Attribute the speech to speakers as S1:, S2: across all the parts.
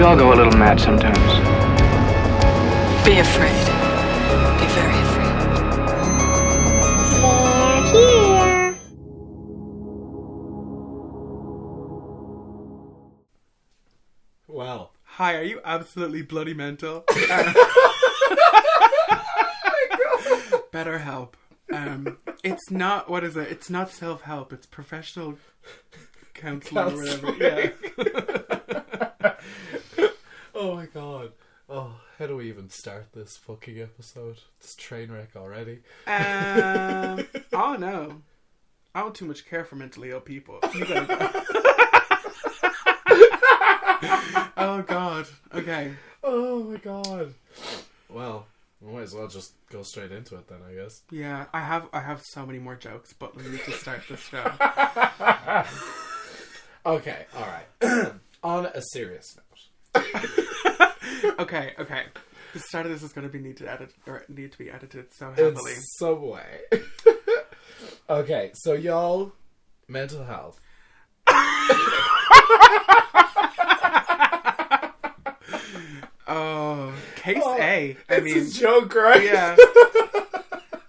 S1: We all go a little mad sometimes.
S2: Be afraid. Be very afraid.
S3: They're here.
S4: Wow.
S5: Hi, are you absolutely bloody mental? Better help. It's not, what is it? It's not self-help. It's professional counseling or whatever. Yeah.
S4: Oh my god. Oh, how do we even start this fucking episode? It's train wreck already.
S5: Oh no. I don't too much care for mentally ill people. You gotta go. Oh god. Okay.
S4: Oh my god. Well, we might as well just go straight into it then, I guess.
S5: Yeah, I have so many more jokes, but we need to start this show.
S4: Okay, alright. On a serious note.
S5: Okay. The start of this is going to need to be edited so heavily.
S4: In some way. Okay, so y'all, mental health.
S5: Oh, case A.
S4: It's a joke, right?
S5: Yeah.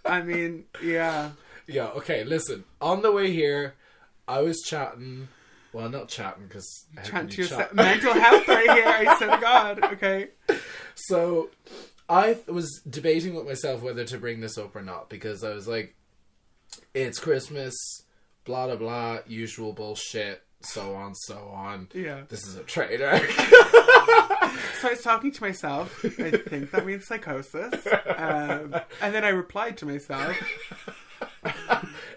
S5: I mean, yeah.
S4: Yeah, okay, listen. On the way here, I was chatting. Well, not chatting, because...
S5: Chatting to yourself. Mental health right here, I said God. Okay.
S4: So, I was debating with myself whether to bring this up or not, because I was like, it's Christmas, blah, blah, blah, usual bullshit, so on.
S5: Yeah.
S4: This is a traitor.
S5: So I was talking to myself. I think that means psychosis. And then I replied to myself.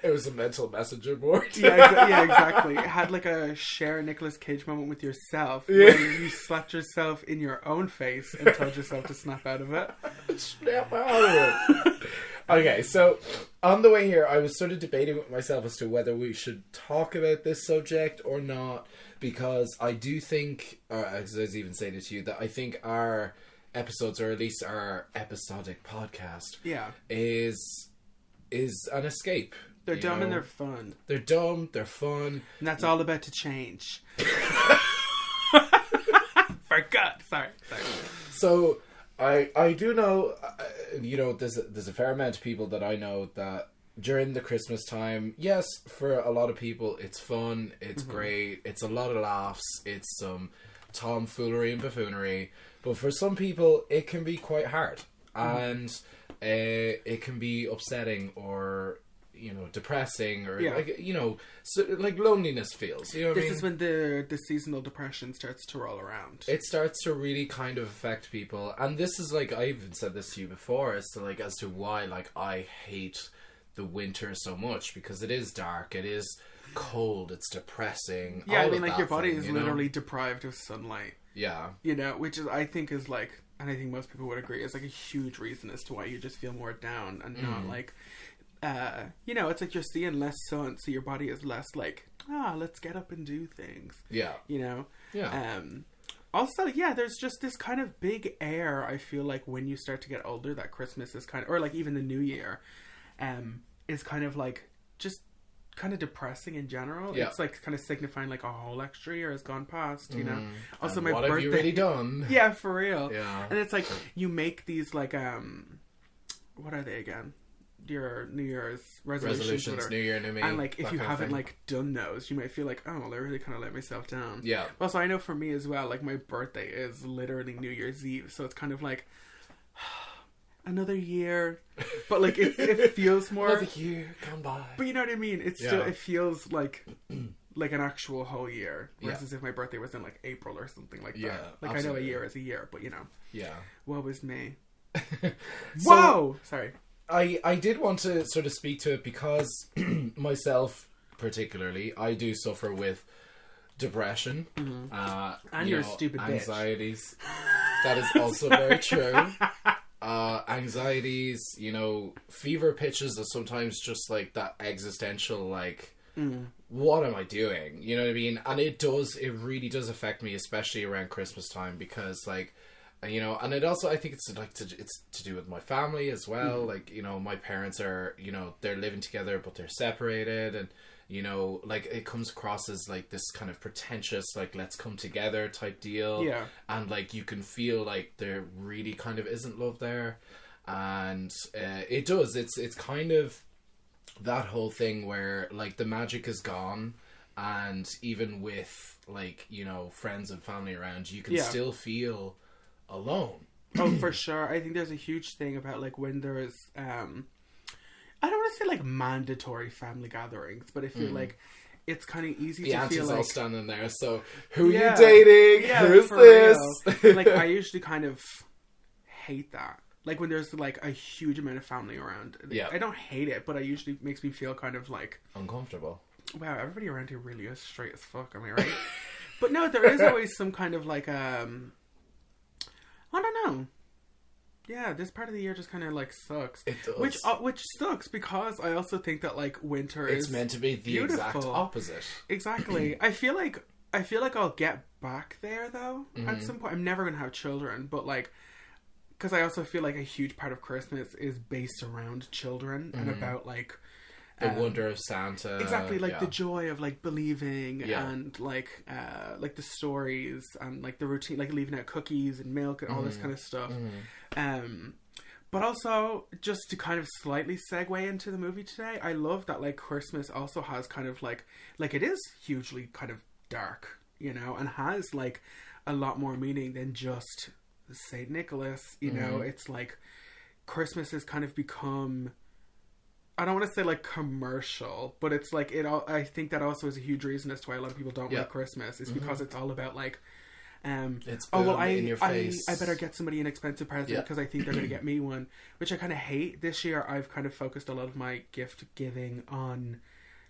S4: It was a mental messenger board.
S5: Yeah, exactly. It had like a share Nicolas Cage moment with yourself, where you slapped yourself in your own face and told yourself to snap out of it.
S4: Snap out of it. Okay, so on the way here, I was sort of debating with myself as to whether we should talk about this subject or not, because I do think, as I was even saying it to you, that I think our episodes, or at least our episodic podcast, is an escape.
S5: They're dumb and they're fun.
S4: They're dumb, they're fun.
S5: And that's all about to change. Forgot. Sorry.
S4: So, I do know, there's a fair amount of people that I know that during the Christmas time, yes, for a lot of people, it's fun, it's great, it's a lot of laughs, it's some tomfoolery and buffoonery, but for some people, it can be quite hard. And it can be upsetting or... depressing or like loneliness feels. You know what I mean?
S5: This is when the seasonal depression starts to roll around.
S4: It starts to really kind of affect people, and this is like, I even said this to you before, as to why like I hate the winter so much, because it is dark, it is cold, it's depressing.
S5: Yeah, I mean, like your body is literally deprived of sunlight.
S4: Yeah, which
S5: is I think is like, and I think most people would agree, is like a huge reason as to why you just feel more down and not like. It's like you're seeing less sun, so your body is less like, let's get up and do things. Yeah. Yeah. Also, there's just this kind of big air, I feel like, when you start to get older, that Christmas is kind of, or like even the New Year, is kind of like, just kind of depressing in general. Yeah. It's like kind of signifying like a whole extra year has gone past, Also,
S4: and
S5: my
S4: what
S5: birthday.
S4: Have you really done?
S5: Yeah, for real.
S4: Yeah.
S5: And it's like, you make these like, what are they again? Your New Year's resolutions,
S4: New Year, New Me,
S5: and like if you haven't like done those, you might feel like, oh, well, I really kind of let myself down. Yeah. Also, I know for me as well, like my birthday is literally New Year's Eve, so it's kind of like another year, but like it feels more
S4: another year gone by.
S5: But you know what I mean? It's still, it feels like an actual whole year, versus if my birthday was in like April or something like that. Like absolutely. I know a year is a year, but woe is me. Whoa! Sorry.
S4: I did want to sort of speak to it because myself, particularly, I do suffer with depression.
S5: And you're a stupid
S4: anxieties. That is also very true. Anxieties, fever pitches are sometimes just like that existential, like, what am I doing? You know what I mean? And it really does affect me, especially around Christmas time, because like, and it also, I think it's like it's to do with my family as well. Like, my parents are, they're living together, but they're separated, and you know, like it comes across as like this kind of pretentious, like let's come together type deal.
S5: Yeah.
S4: And like you can feel like there really kind of isn't love there, and it does. It's kind of that whole thing where like the magic is gone, and even with like, you know, friends and family around, you can still feel alone.
S5: Oh, for sure. I think there's a huge thing about like when there's I don't want to say like mandatory family gatherings, but I feel like it's kind of easy to feel like...
S4: all standing there, so who are you dating? Who's this?
S5: Like, I usually kind of hate that. Like, when there's like a huge amount of family around.
S4: Yeah.
S5: I don't hate it, but it usually makes me feel kind of like...
S4: uncomfortable.
S5: Wow, everybody around here really is straight as fuck, am I right? But no, there is always some kind of like, I don't know. Yeah, this part of the year just kind of like sucks.
S4: It does.
S5: Which sucks because I also think that like winter is
S4: meant to be the
S5: beautiful.
S4: exact opposite.
S5: Exactly. I feel like I'll get back there though at some point. I'm never gonna have children, but like, because I also feel like a huge part of Christmas is based around children and about like
S4: the wonder of Santa.
S5: Exactly, like the joy of like believing and like the stories and like the routine, like leaving out cookies and milk and all this kind of stuff. But also, just to kind of slightly segue into the movie today, I love that like Christmas also has kind of like it is hugely kind of dark, you know, and has like a lot more meaning than just Saint Nicholas, you know. It's like Christmas has kind of become, I don't want to say like commercial, but it's like I think that also is a huge reason as to why a lot of people don't like Christmas. Is because it's all about like,
S4: it's
S5: in
S4: your face.
S5: I better get somebody an expensive present because I think they're going to get me one, which I kind of hate. This year I've kind of focused a lot of my gift giving on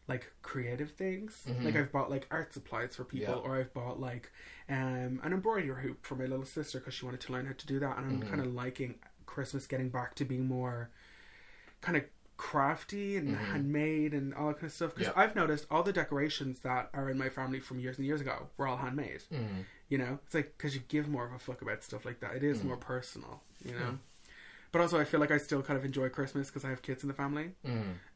S5: like creative things. Like I've bought like art supplies for people, or I've bought like an embroidery hoop for my little sister because she wanted to learn how to do that, and I'm kind of liking Christmas getting back to being more kind of crafty and handmade and all that kind of stuff, because I've noticed all the decorations that are in my family from years and years ago were all handmade. You know, it's like because you give more of a fuck about stuff like that. It is more personal, you know. But also I feel like I still kind of enjoy Christmas because I have kids in the family,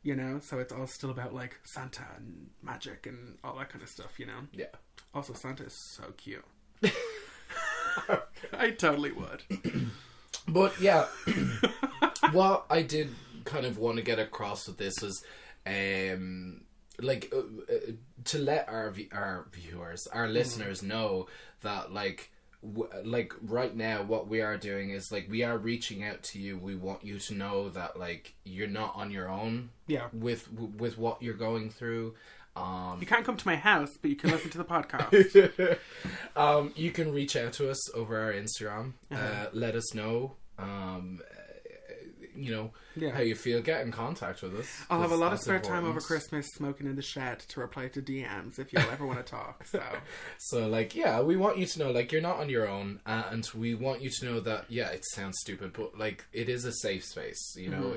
S5: you know, so it's all still about like Santa and magic and all that kind of stuff, you know. Also Santa is so cute. I totally would.
S4: But yeah, what I did kind of want to get across with this is like to let our viewers, our listeners know that like right now what we are doing is like we are reaching out to you. We want you to know that like you're not on your own with what you're going through.
S5: You can't come to my house, but you can listen to the podcast.
S4: You can reach out to us over our Instagram. Let us know you know, how you feel. Get in contact with us.
S5: I'll have a lot of spare time over Christmas smoking in the shed to reply to DMs if you'll ever want to talk.
S4: So like, yeah, we want you to know like you're not on your own, and we want you to know that it sounds stupid, but like it is a safe space. You know,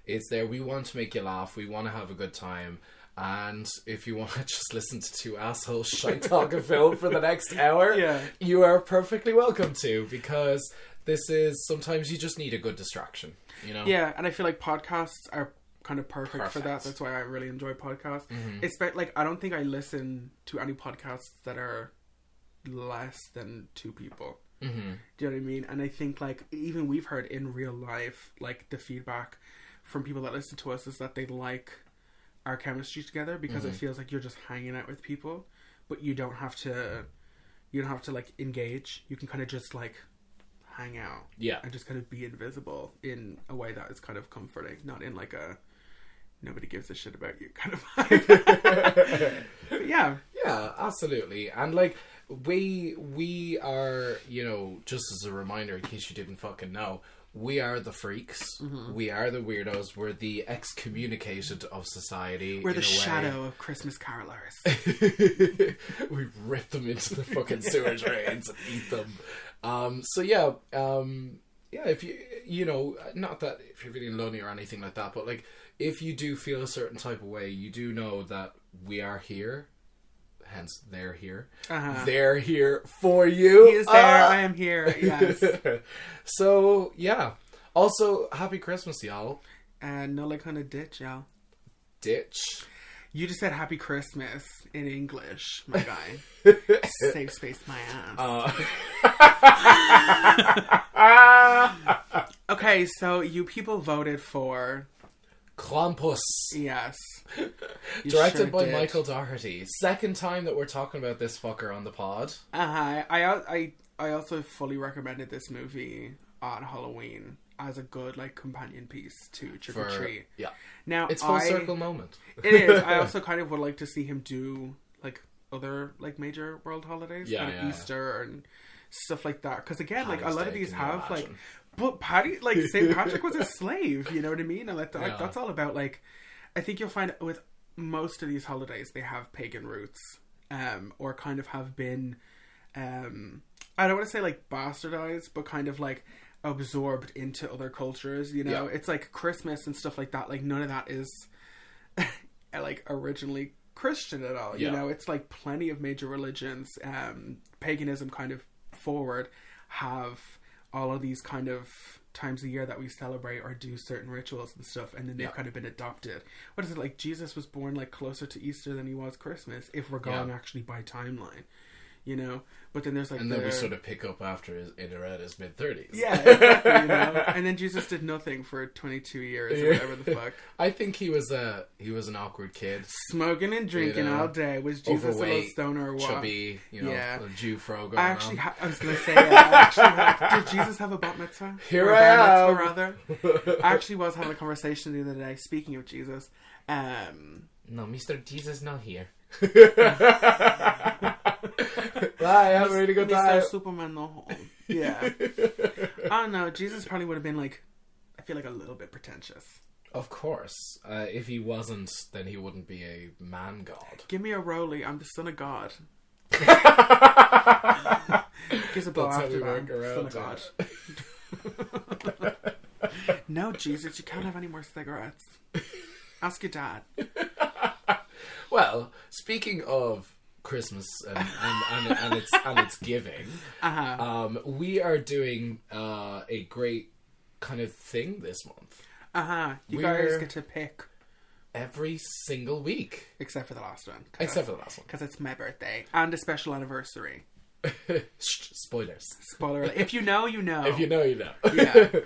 S4: it's there. We want to make you laugh. We want to have a good time. And if you want to just listen to two assholes shite talk a film for the next hour, you are perfectly welcome to, because this is, sometimes you just need a good distraction, you know?
S5: Yeah, and I feel like podcasts are kind of perfect for that. That's why I really enjoy podcasts. It's like, I don't think I listen to any podcasts that are less than two people. Do you know what I mean? And I think like, even we've heard in real life, like the feedback from people that listen to us is that they like our chemistry together, because it feels like you're just hanging out with people, but you don't have to like engage. You can kind of just like hang out and just kind of be invisible in a way that is kind of comforting, not in like a nobody gives a shit about you kind of vibe. But yeah,
S4: absolutely. And like we are, you know, just as a reminder in case you didn't fucking know, we are the freaks. We are the weirdos. We're the excommunicated of society.
S5: We're the shadow of Christmas carolers.
S4: We rip them into the fucking sewer drains and eat them. So yeah, if you know, not that if you're feeling lonely or anything like that, but like if you do feel a certain type of way, you do know that we are here. Hence, they're here. They're here for you.
S5: He is there. I am here. Yes.
S4: So, yeah. Also, happy Christmas, y'all.
S5: And no like on a ditch, y'all.
S4: Ditch?
S5: You just said Happy Christmas in English, my guy. Safe space my ass. Okay, so you people voted for...
S4: Krampus.
S5: Yes.
S4: Directed by Michael Dougherty. Second time that we're talking about this fucker on the pod.
S5: I also fully recommended this movie on Halloween as a good like companion piece to Trick or Treat.
S4: Yeah.
S5: Now
S4: it's full circle moment.
S5: It is. I also kind of would like to see him do like other like major world holidays, Easter and stuff like that. Because again, like a lot of these have like, but St. Patrick was a slave. You know what I mean? And that's all about like. I think you'll find with most of these holidays they have pagan roots, or kind of have been, I don't want to say like bastardized, but kind of like absorbed into other cultures. You know, it's like Christmas and stuff like that. Like none of that is like originally Christian at all. You know, it's like plenty of major religions, paganism kind of forward, have all of these kind of times a year that we celebrate or do certain rituals and stuff, and then they've kind of been adopted. What is it, like Jesus was born like closer to Easter than he was Christmas, if we're going actually by timeline, you know? But then there's like, and
S4: then we sort of pick up after around his mid-30s.
S5: Yeah, exactly, you know? And then Jesus did nothing for 22 years or whatever the fuck.
S4: I think he was an awkward kid,
S5: smoking and drinking all day. Was Jesus a little stoner or what?
S4: Chubby, a Jew frog.
S5: I was gonna say, did Jesus have a bat mitzvah?
S4: Here or I am.
S5: Rather. I actually was having a conversation the other day. Speaking of Jesus,
S4: no, Mr. Jesus not here. Bye, have a really good time.
S5: Mr. Superman no home. Yeah. I don't know. Jesus probably would have been like, I feel like a little bit pretentious.
S4: Of course. If he wasn't, then he wouldn't be a man god.
S5: Give me a Rolly. I'm the son of God. Gives a blow after that. Son of God. No, Jesus, you can't have any more cigarettes. Ask your dad.
S4: Well, speaking of Christmas and its giving, we are doing a great kind of thing this month.
S5: You guys get to pick
S4: every single week,
S5: except for the last one. Because it's my birthday and a special anniversary.
S4: Spoilers.
S5: Spoiler. If you know, you know.
S4: If you know, you know.
S5: Yeah.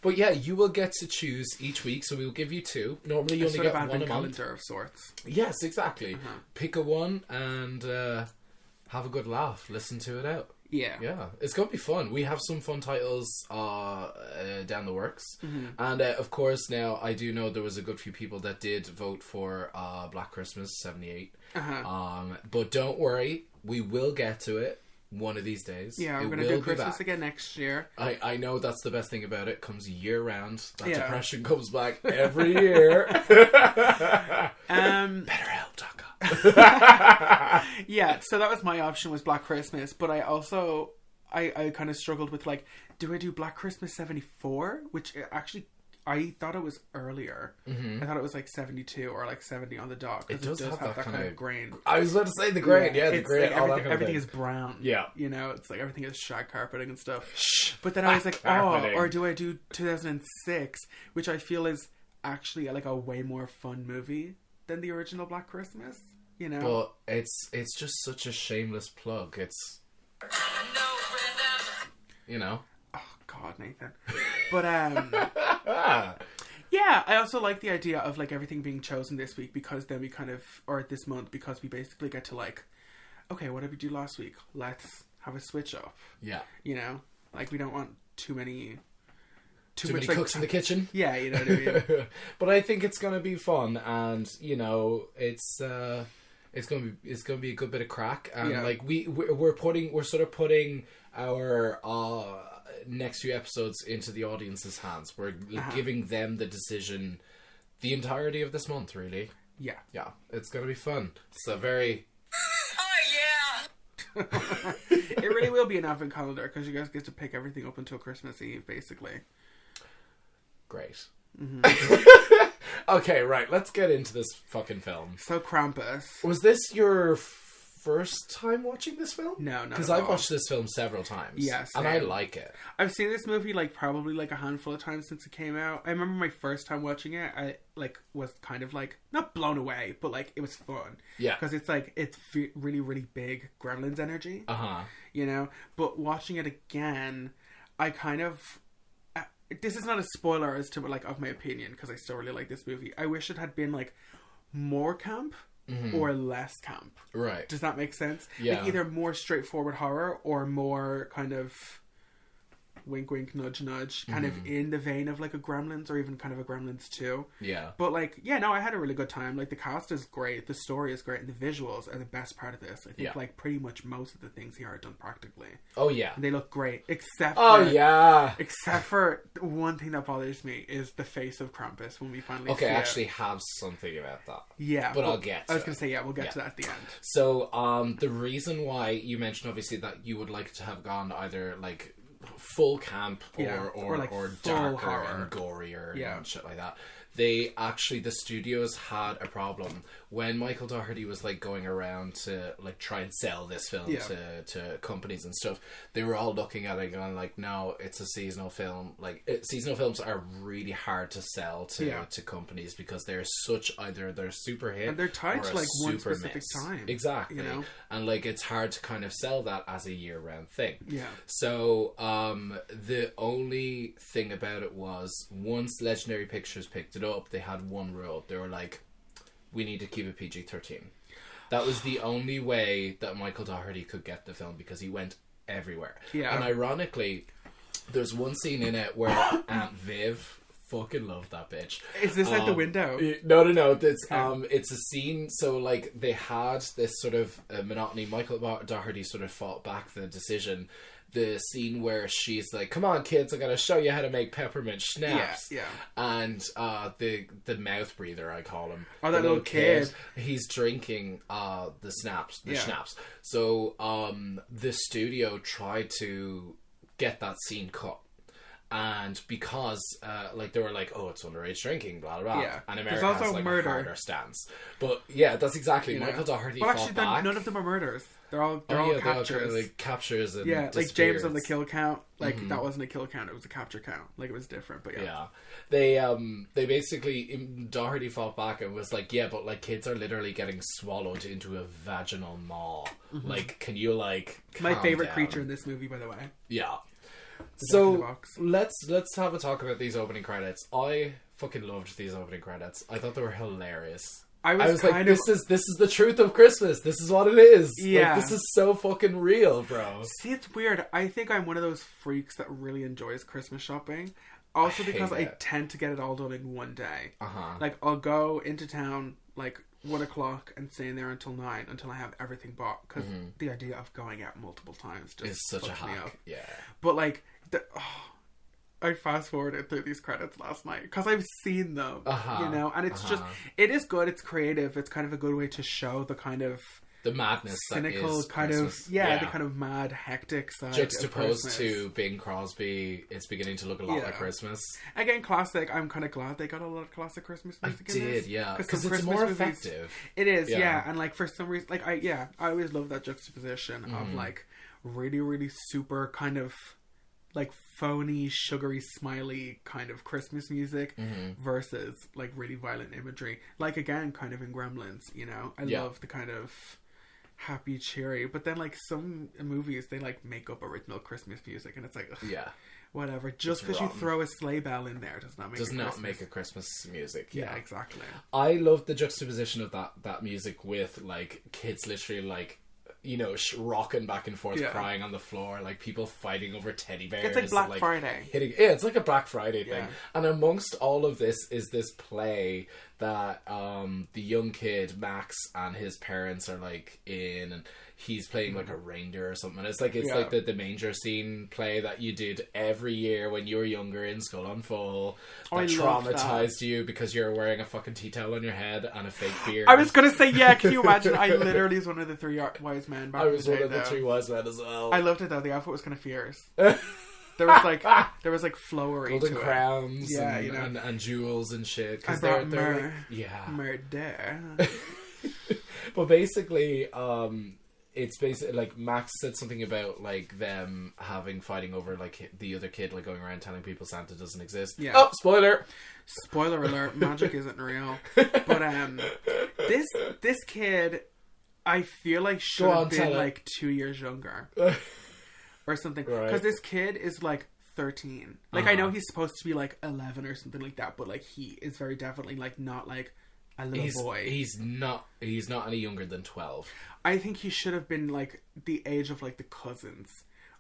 S4: But yeah, you will get to choose each week, so we'll give you two. Normally, you only get one a month.
S5: Calendar of sorts.
S4: Yes, exactly. Pick a one and have a good laugh. Listen to it out.
S5: Yeah.
S4: Yeah. It's going to be fun. We have some fun titles down the works. And of course, now I do know there was a good few people that did vote for Black Christmas 78. But don't worry, we will get to it one of these days.
S5: Yeah, we're going to do Christmas again next year.
S4: I know that's the best thing about it. It comes year round. That depression comes back every year. BetterHelp.com.
S5: Yeah, so that was my option, was Black Christmas, but I also I kind of struggled with like, do I do Black Christmas 74, which actually I thought it was earlier. I thought it was like 72 or like 70 on the dot, because it does have that kind of grain.
S4: I was about to say the grain. The grain.
S5: Like everything is brown.
S4: Yeah,
S5: you know, it's like everything is shag carpeting and stuff. But then I was like, or do I do 2006, which I feel is actually like a way more fun movie than the original Black Christmas, you know?
S4: But it's just such a shameless plug. It's you know.
S5: Oh God, Nathan. But yeah, I also like the idea of like everything being chosen this week, because then we kind of, or this month, because we basically get to like, okay, what did we do last week? Let's have a switch up. Yeah. You know, like we don't want too many
S4: cooks in the kitchen.
S5: Yeah, you know what I mean.
S4: But I think it's gonna be fun, and you know, it's gonna be a good bit of crack, and like we're sort of putting our next few episodes into the audience's hands. We're giving them the decision the entirety of this month, really. Yeah, it's gonna be fun. It's a very
S5: it really will be an advent calendar, because you guys get to pick everything up until Christmas Eve, basically.
S4: Great. Okay, right. Let's get into this fucking film.
S5: So Krampus.
S4: Was this your first time watching this film?
S5: No, not
S4: because
S5: at
S4: I've
S5: all.
S4: watched this film several times.
S5: Yeah,
S4: and I
S5: same.
S4: like it.
S5: I've seen this movie like probably like a handful of times since it came out. I remember my first time watching it, I like was kind of like not blown away, but like it was fun.
S4: Yeah,
S5: because it's really really big Gremlins energy. You know, but watching it again, I kind of. This is not a spoiler as to like of my opinion because I still really like this movie. I wish it had been like more camp or less camp.
S4: Right.
S5: Does that make sense?
S4: Yeah.
S5: Like either more straightforward horror or more kind of wink wink nudge nudge kind of in the vein of like a Gremlins or even kind of a Gremlins 2.
S4: Yeah.
S5: But like, yeah, no, I had a really good time. Like the cast is great, the story is great, and the visuals are the best part of this. I think like pretty much most of the things here are done practically.
S4: Oh yeah.
S5: And they look great. Except for one thing that bothers me is the face of Krampus when we finally see
S4: I
S5: it.
S4: actually have something about that.
S5: Yeah.
S4: But I'll get to
S5: I was going to say, we'll get to that at the end.
S4: So, the reason why you mentioned obviously that you would like to have gone either like full camp or
S5: like
S4: or
S5: full
S4: darker
S5: horror.
S4: and gorier and shit like that. They actually, the studios had a problem when Michael Dougherty was like going around to like try and sell this film to companies and stuff. They were all looking at it going like, no, it's a seasonal film. Like seasonal films are really hard to sell to companies because they're such either they're super hit
S5: and they're tied to like one
S4: super
S5: specific time.
S4: Exactly.
S5: You know?
S4: And like it's hard to kind of sell that as a year-round thing.
S5: Yeah.
S4: So the only thing about it was once Legendary Pictures picked it up, they had one rule. They were like, we need to keep it PG-13. That was the only way that Michael Dougherty could get the film because he went everywhere. Yeah. And ironically, there's one scene in it where Aunt Viv fucking loved that bitch.
S5: Is this at the window?
S4: No. It's a scene. So like they had this sort of monotony. Michael Dougherty sort of fought back the decision. The scene where she's like, "Come on, kids! I gotta show you how to make peppermint schnapps." Yeah. And the mouth breather, I call him.
S5: Oh, that little kid.
S4: He's drinking the schnapps. So the studio tried to get that scene cut. And because, like, they were like, oh, it's underage drinking, blah, blah, blah. Yeah. And America has, like, a harder stance. But, yeah, that's exactly. Michael Dougherty fought back.
S5: None of them are murders. They're all captures.
S4: They're all kind of, like, captures and
S5: like James on the kill count. Like, that wasn't a kill count. It was a capture count. Like, it was different, but yeah.
S4: They basically, Dougherty fought back and was like, yeah, but, like, kids are literally getting swallowed into a vaginal maw. Like, can you, like,
S5: my favorite creature in this movie, by the way.
S4: Yeah. So let's have a talk about these opening credits. I fucking loved these opening credits. I thought they were hilarious. I was like, this is the truth of Christmas. This is what it is. Yeah, like, this is so fucking real, bro.
S5: See, it's weird. I think I'm one of those freaks that really enjoys Christmas shopping. Also because I tend to get it all done in one day. Like I'll go into town like 1 o'clock and stay in there until 9 until I have everything bought because the idea of going out multiple times just is such a hack. Yeah, but like I fast forwarded through these credits last night because I've seen them, you know, and it's just it is good. It's creative. It's kind of a good way to show the kind of
S4: the madness,
S5: cynical kind
S4: Christmas.
S5: of the kind of mad hectic side
S4: juxtaposed to Bing Crosby. It's beginning to look a lot like Christmas
S5: again. Classic. I'm kind of glad they got a lot of classic Christmas music in this.
S4: Because it's more effective.
S5: It is, and like for some reason, like I always love that juxtaposition of like really really super kind of like phony, sugary, smiley kind of Christmas music versus like really violent imagery. Like again, kind of in Gremlins, you know. I love the kind of happy, cheery, but then like some movies they like make up original Christmas music, and it's like whatever. Just because you throw a sleigh bell in there does not make a
S4: Christmas music.
S5: Yeah, exactly.
S4: I love the juxtaposition of that music with like kids literally like, you know, rocking back and forth, crying on the floor, like people fighting over teddy bears.
S5: It's like Black Friday.
S4: It's like a Black Friday thing. And amongst all of this is this play that the young kid Max and his parents are like in, and he's playing like a reindeer or something. And it's like like the manger scene play that you did every year when you were younger in Skull and Full that traumatized you because you're wearing a fucking tea towel on your head and a fake beard.
S5: I was gonna say, can you imagine? I literally was one of the three wise men.
S4: I was one of the three wise men as well.
S5: I loved it though. The outfit was kind of fierce. There was like flowery
S4: golden
S5: to
S4: crowns,
S5: it.
S4: You know, and jewels and shit.
S5: I brought murder.
S4: Like,
S5: murder.
S4: But basically, it's basically like Max said something about like them fighting over like the other kid like going around telling people Santa doesn't exist.
S5: Yeah.
S4: Oh, spoiler
S5: alert, magic isn't real. But this kid, I feel like should have been like 2 years younger or something. Because this kid is like 13. Like I know he's supposed to be like 11 or something like that, but like he is very definitely like not like a little boy.
S4: He's not any younger than 12.
S5: I think he should have been like the age of like the cousins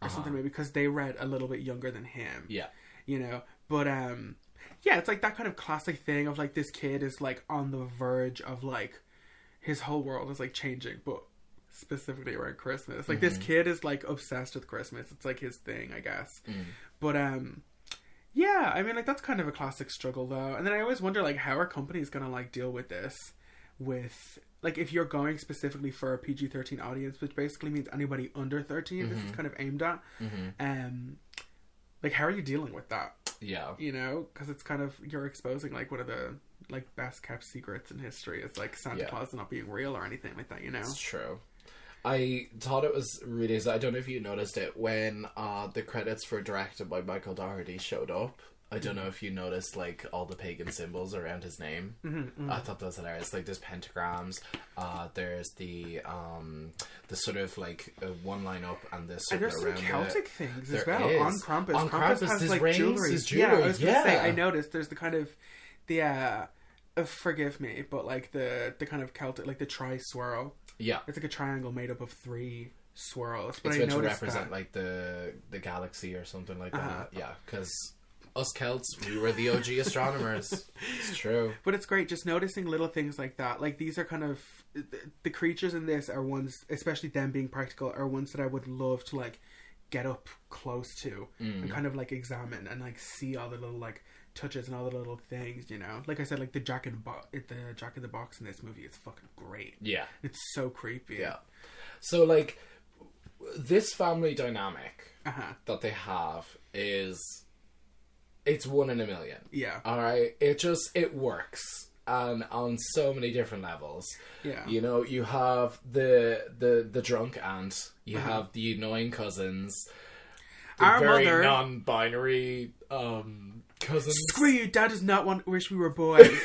S5: or something, maybe, because they read a little bit younger than him.
S4: Yeah.
S5: You know, but yeah, it's like that kind of classic thing of like this kid is like on the verge of like his whole world is like changing, but specifically around Christmas. Like this kid is like obsessed with Christmas. It's like his thing, I guess. But yeah, I mean, like that's kind of a classic struggle though. And then I always wonder like how are companies gonna like deal with this, with like if you're going specifically for a PG-13 audience, which basically means anybody under 13 this is kind of aimed at. Like how are you dealing with that?
S4: Yeah,
S5: you know, because it's kind of, you're exposing like one of the like best kept secrets in history. It's like Santa Claus not being real or anything like that, you know.
S4: It's true. I thought it was really, I don't know if you noticed it when the credits for directed by Michael Dougherty showed up. I don't know if you noticed like all the pagan symbols around his name. I thought that was hilarious. Like there's pentagrams, there's the sort of like one line up and this
S5: and there's some
S4: around
S5: Celtic things as
S4: there
S5: well
S4: is.
S5: on Krampus.
S4: On
S5: Krampus has like jewelry. Yeah, I was gonna say, I noticed there's the kind of the forgive me, but like the kind of Celtic, like the tri-swirl. Yeah, it's like a triangle made up of 3 swirls. But
S4: it's
S5: I
S4: meant to
S5: noticed
S4: represent
S5: that,
S4: like the galaxy or something like that. Yeah, because us Celts, we were the OG astronomers. It's true.
S5: But it's great just noticing little things like that. Like these are kind of the creatures in this are ones, especially them being practical, are ones that I would love to like get up close to and kind of like examine and like see all the little like touches and all the little things, you know. Like I said, like the Jack in the Box in this movie is fucking great.
S4: Yeah,
S5: it's so creepy.
S4: Yeah. So like this family dynamic that they have is, it's 1 in a million. Yeah. All right. It works, and on so many different levels. Yeah. You know, you have the drunk aunt. You have the annoying cousins.
S5: Our
S4: very
S5: mother,
S4: non-binary cousins.
S5: Screw you! Dad does not wish we were boys.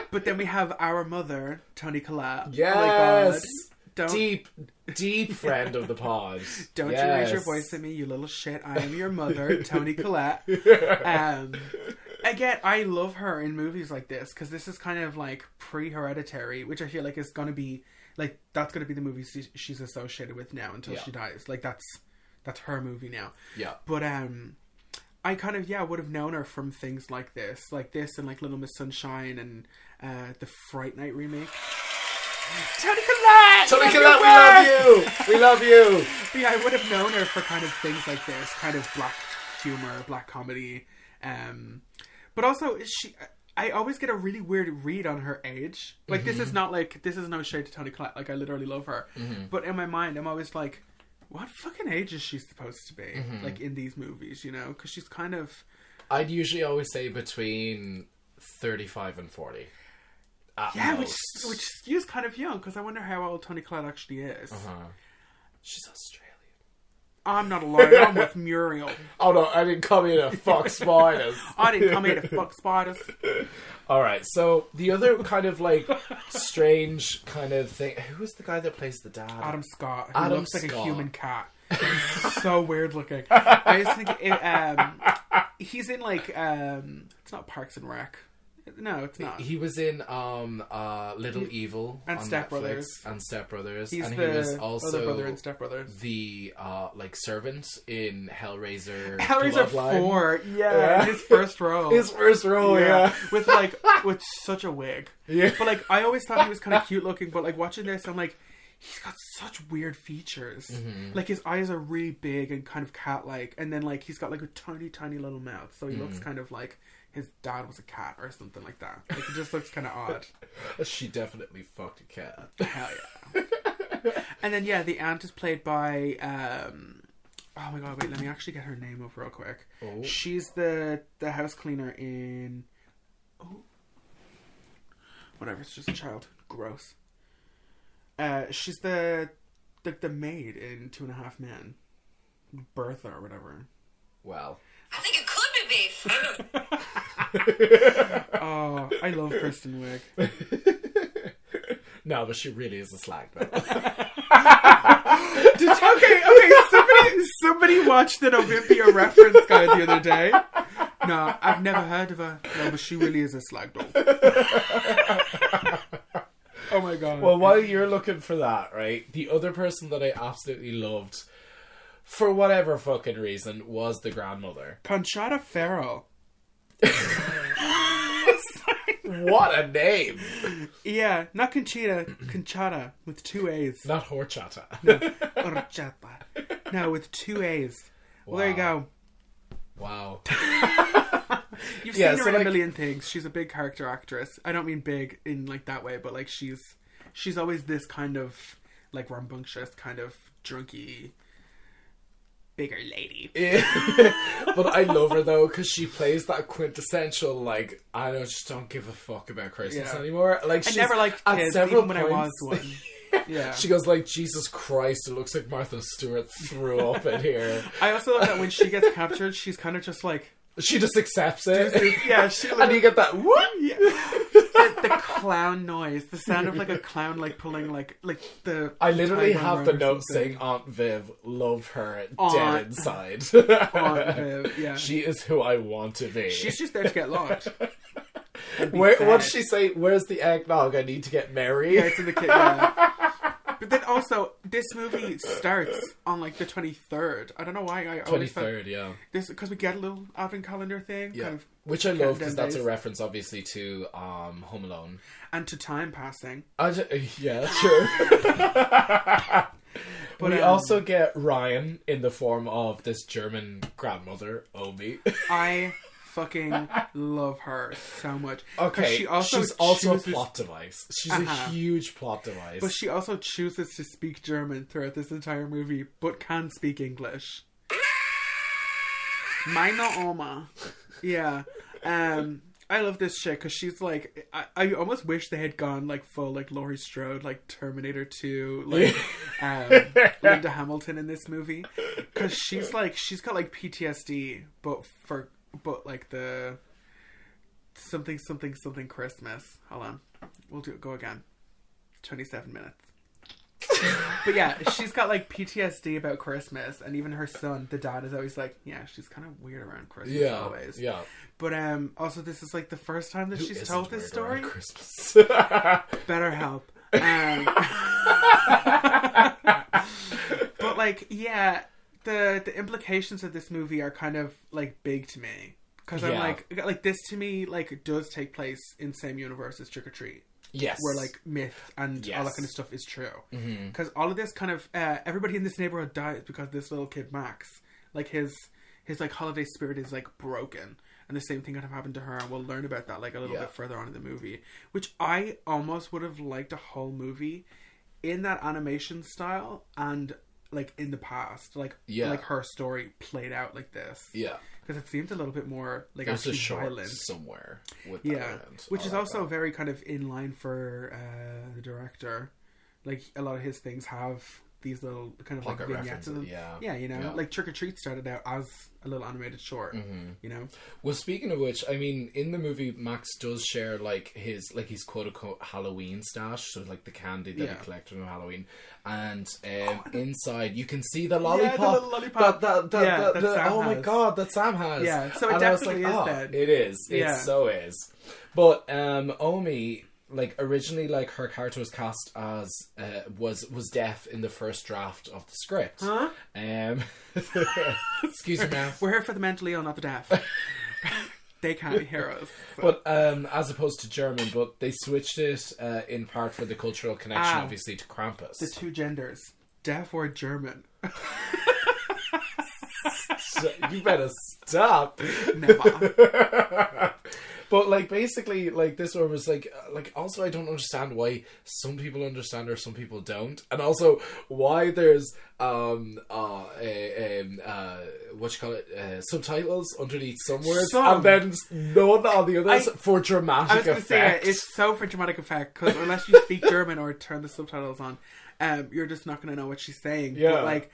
S5: But then we have our mother, Toni Collette.
S4: Yes.
S5: Oh my God.
S4: Deep friend of the pod.
S5: Don't you raise your voice at me, you little shit. I am your mother, Toni Collette. Again, I love her in movies like this, because this is kind of like pre-Hereditary, which I feel like is going to be, like, that's going to be the movie she's associated with now until she dies. Like, that's her movie now. Yeah. But, I kind of, would have known her from things like this and like Little Miss Sunshine and the Fright Night remake. Toni Collette, we love you. We love you. But yeah, I would have known her for kind of things like this, kind of black humor, black comedy. But also, I always get a really weird read on her age. Like this is no shade to Toni Collette. Like I literally love her, but in my mind, I'm always like, what fucking age is she supposed to be? Like in these movies, you know? Because she's kind of.
S4: I'd usually always say between 35 and 40.
S5: Which skews kind of young, because I wonder how old Toni Collette actually is.
S4: She's Australian.
S5: I'm not a liar. I'm with Muriel.
S4: Oh no, I didn't come here to fuck spiders.
S5: I didn't come here to fuck spiders.
S4: Alright, so the other kind of like strange kind of thing. Who is the guy that plays the dad?
S5: Adam Scott. Who looks like a human cat. He's so weird looking. I just think he's in like it's not Parks and Rec. No, it's not. He
S4: was in Little Evil
S5: and
S4: on
S5: Step
S4: Netflix,
S5: Brothers.
S4: And Step Brothers.
S5: He's
S4: and
S5: the
S4: he was also
S5: other brother in Step Brothers.
S4: The like servant in Hellraiser.
S5: Hellraiser 4, yeah, his first role.
S4: Yeah.
S5: with such a wig. Yeah. But like I always thought he was kind of cute looking, but like watching this I'm like, he's got such weird features. Like his eyes are really big and kind of cat-like, and then like he's got like a tiny little mouth, so he looks kind of like his dad was a cat or something like that. Like it just looks kind of odd.
S4: She definitely fucked a cat.
S5: Hell yeah. And then the aunt is played by oh my god, wait, let me actually get her name up real quick. Oh. She's the house cleaner in whatever, it's just a child. Gross. She's the the maid in 2.5 Men, Bertha or whatever.
S4: Well,
S1: I think it could be beef.
S5: Oh, I love Kristen Wiig.
S4: no, but she really is a slag though.
S5: Somebody watched the Olympia reference guide the other day. No, I've never heard of her. No, but she really is a slag doll. Oh my god.
S4: Well, while you're looking for that, right, the other person that I absolutely loved, for whatever fucking reason, was the grandmother.
S5: Conchata Ferrell.
S4: What a name!
S5: Yeah, not Conchita, Conchata with 2 A's.
S4: Not horchata.
S5: No, horchata. No, with 2 A's. Well, there you go.
S4: Wow.
S5: You've seen her in a million things. She's a big character actress. I don't mean big in like that way, but like she's always this kind of like rambunctious, kind of drunky, bigger lady.
S4: But I love her though because she plays that quintessential like I just don't give a fuck about Christmas anymore. Like
S5: I never liked kids even when I was one. Yeah.
S4: She goes like, Jesus Christ, it looks like Martha Stewart threw up in here.
S5: I also love that when she gets captured, she's kind of just like...
S4: She just accepts it.
S5: Yeah.
S4: And you get that, what?
S5: Yeah. The clown noise. The sound of like a clown like pulling like the...
S4: I literally have the note saying Aunt Viv, love her, dead inside.
S5: Aunt Viv, yeah.
S4: She is who I want to be.
S5: She's just there to get locked.
S4: What did she say? Where's the eggnog? I need to get married.
S5: Yeah, it's in the kid. Yeah. But then also, this movie starts on like the 23rd. I don't know why. I always
S4: 23rd, yeah.
S5: This because we get a little advent calendar thing.
S4: Yeah,
S5: kind of
S4: which I love because that's a reference, obviously, to Home Alone
S5: and to time passing.
S4: Yeah, true. But we also get Ryan in the form of this German grandmother, Omi.
S5: I fucking love her so much.
S4: Okay,
S5: she's
S4: also a plot device. She's a huge plot device.
S5: But she also chooses to speak German throughout this entire movie, but can speak English. Meine Oma. Yeah. I love this shit because she's like, I almost wish they had gone like full like Laurie Strode, like Terminator 2, like Linda Hamilton in this movie, because she's got like PTSD, but like the something Christmas. Hold on, we'll go again. 27 minutes. But yeah, she's got like PTSD about Christmas, and even her son, the dad, is always like, yeah, she's kind of weird around Christmas always. Yeah. But also, this is like the first time that she's told this story.
S4: Christmas.
S5: Better help. But like, yeah, the implications of this movie are kind of like big to me because I'm like this to me like does take place in the same universe as Trick or Treat.
S4: Yes.
S5: Where like myth and all that kind of stuff is true. Because all of this kind of everybody in this neighborhood dies because this little kid Max, like his like holiday spirit is like broken, and the same thing kind of happened to her, and we'll learn about that like a little bit further on in the movie, which I almost would have liked a whole movie in that animation style and like in the past, like her story played out like this. Yeah. Because it seemed a little bit more like
S4: there's
S5: actually
S4: a short
S5: violent
S4: somewhere with that
S5: which is also very kind of in line for the director. Like a lot of his things have these little kind of
S4: pocket
S5: like vignettes in them. Like Trick or Treat started out as a little animated short. You know.
S4: Well, speaking of which, I mean, in the movie, Max does share like his quote unquote Halloween stash, so like the candy that he collected on Halloween, and inside you can see the lollipop.
S5: Yeah, the little lollipop.
S4: That Sam has. My god, that Sam has.
S5: Yeah, so it definitely is that.
S4: It is. It so is. But Omi, like originally, like her character was cast as was deaf in the first draft of the script.
S5: Huh?
S4: Excuse me, now.
S5: We're here for the mentally ill, not the deaf. They can't hear us. So.
S4: But as opposed to German, but they switched it in part for the cultural connection, obviously, to Krampus.
S5: The two genders, deaf or German.
S4: You better stop.
S5: Never.
S4: But like basically, like this one was like also I don't understand why some people understand or some people don't, and also why there's subtitles underneath some words and then none on the others for dramatic effect.
S5: Say it's so for dramatic effect because unless you speak German or turn the subtitles on. you're just not going to know what she's saying.
S4: Yeah.
S5: But, like,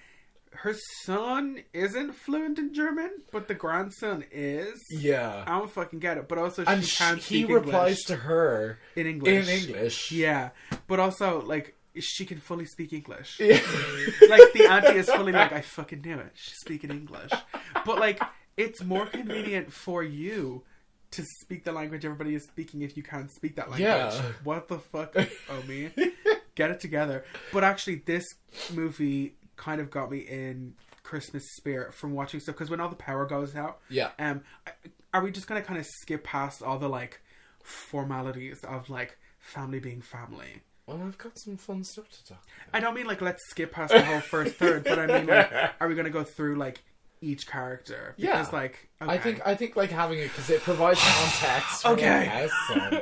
S5: her son isn't fluent in German, but the grandson is.
S4: Yeah.
S5: I don't fucking get it. But also,
S4: And
S5: she can't
S4: he
S5: speak
S4: replies
S5: English
S4: to her
S5: in English.
S4: in English.
S5: Yeah. But also, like, she can fully speak English.
S4: Yeah.
S5: Like, the auntie is fully like, I fucking knew it. She's speaking English. But, like, it's more convenient for you to speak the language everybody is speaking if you can't speak that language.
S4: Yeah.
S5: What the fuck, Omi? Get it together. But actually, this movie kind of got me in Christmas spirit from watching stuff, because when all the power goes out,
S4: Yeah.
S5: are we just going to kind of skip past all the, like, formalities of, like, family being family?
S4: Well, I've got some fun stuff to talk about.
S5: I don't mean, like, let's skip past the whole first third, but I mean, like, are we going to go through, like, each character? Because, like, okay.
S4: I think like having it, because it provides context. For
S5: Okay.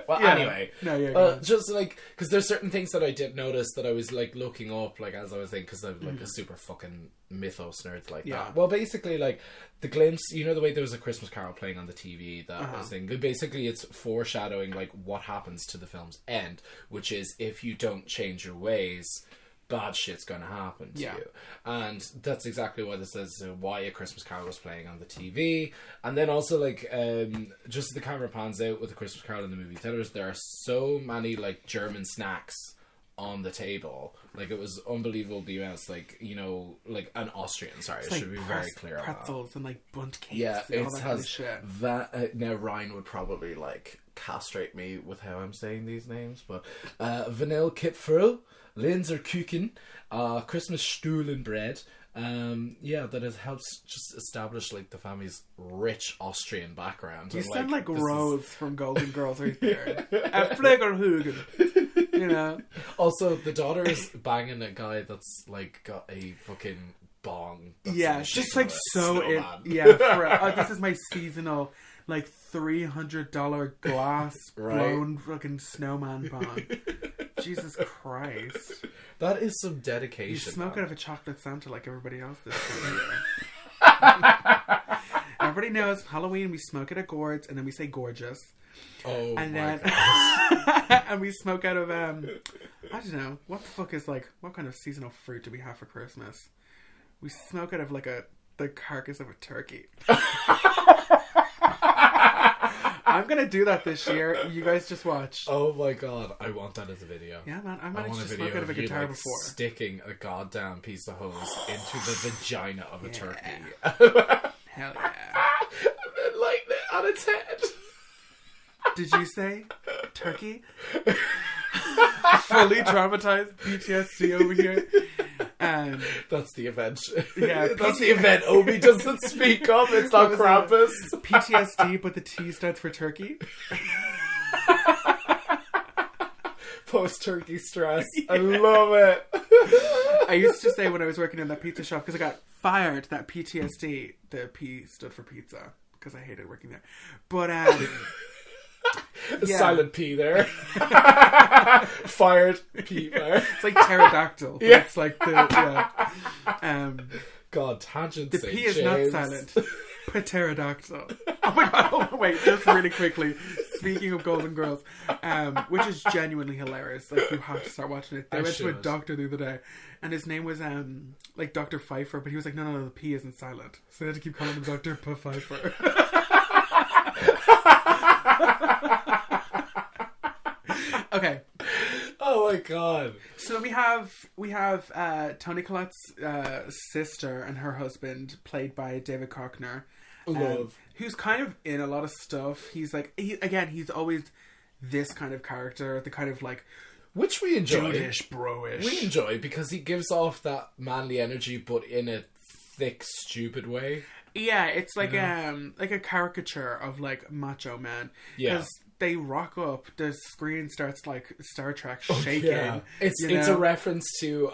S4: Well,
S5: Yeah.
S4: anyway,
S5: No, yeah,
S4: just like, because there's certain things that I did notice that I was like looking up, like as I was thinking, because I'm like a super fucking mythos nerd like
S5: Yeah.
S4: that. Well, basically, like the glimpse, you know, the way there was a Christmas Carol playing on the TV, that was thing. Basically, it's foreshadowing like what happens to the film's end, which is if you don't change your ways, bad shit's gonna happen to you. And that's exactly what this says, why A Christmas Carol was playing on the TV. And then also, like, just as the camera pans out with the Christmas Carol in the movie theaters, there are so many, like, German snacks on the table. Like, it was unbelievable, the US, like, you know, like, an Austrian, sorry,
S5: It's
S4: I
S5: like
S4: should be very clear on that.
S5: pretzels and, like, bunt cakes
S4: Yeah,
S5: and all
S4: it
S5: that kind of
S4: has
S5: shit.
S4: that. Now Ryan would probably like castrate me with how I'm saying these names, but Vanille Kipferl, Linzer Kuchen, Christmas Stuhlenbread. That has helps just establish like the family's rich Austrian background.
S5: You
S4: and,
S5: sound like
S4: this
S5: Rose from Golden Girls right there. At Flegelhugen. You know?
S4: Also, the daughter is banging a guy that's like got a fucking bong. That's
S5: Yeah,
S4: in the
S5: just
S4: shape
S5: like
S4: of a
S5: so
S4: snowman.
S5: this is my seasonal, like, $300 glass
S4: Right.
S5: blown fucking snowman bong. Jesus Christ.
S4: That is some
S5: You
S4: dedication.
S5: smoke
S4: man.
S5: out of a chocolate Santa like everybody else this time. Everybody knows Halloween we smoke out of gourds and then we say gorgeous.
S4: Oh
S5: And
S4: my
S5: then
S4: god.
S5: and we smoke out of I don't know, what the fuck is, like, what kind of seasonal fruit do we have for Christmas? We smoke out of like the carcass of a turkey. I'm gonna do that this year. You guys just watch.
S4: Oh my god, I want that as a video.
S5: Yeah, man, I
S4: I
S5: managed
S4: want
S5: to
S4: a
S5: smoke
S4: video
S5: out of a
S4: of you,
S5: guitar
S4: like,
S5: before.
S4: sticking a goddamn piece of hose into the vagina of a turkey.
S5: Hell yeah.
S4: And then lighten it on its head.
S5: Did you say turkey? Fully traumatized PTSD over here.
S4: That's the event.
S5: Yeah,
S4: That's the event Obi doesn't speak of. It's not Krampus.
S5: PTSD, but the T stands for turkey.
S4: Post-turkey stress. I love it.
S5: I used to say when I was working in that pizza shop, because I got fired, that PTSD, the P stood for pizza, because I hated working there. But, yeah.
S4: Silent P there. Fired P there.
S5: It's like pterodactyl. But
S4: Yeah.
S5: It's like the, yeah.
S4: God, tangent.
S5: The
S4: St.
S5: P is
S4: James.
S5: not silent. Pterodactyl. Oh my god, oh, wait, just really quickly. Speaking of Golden Girls, which is genuinely hilarious. Like, you have to start watching it. I went to a
S4: should.
S5: doctor the other day, and his name was, like, Dr. Pfeiffer, but he was like, no, the P isn't silent. So I had to keep calling him Dr. Pfeiffer. Okay.
S4: Oh my god.
S5: So we have Toni Collette's sister and her husband, played by David Cockner.
S4: Love.
S5: Who's kind of in a lot of stuff. He's like, he's always this kind of character, the kind of like
S4: Which we enjoy.
S5: dude-ish, bro-ish.
S4: We enjoy because he gives off that manly energy, but in a thick, stupid way.
S5: Yeah, it's like a caricature of like macho man.
S4: Yeah.
S5: Because they rock up, the screen starts like Star Trek shaking.
S4: Yeah. It's a reference to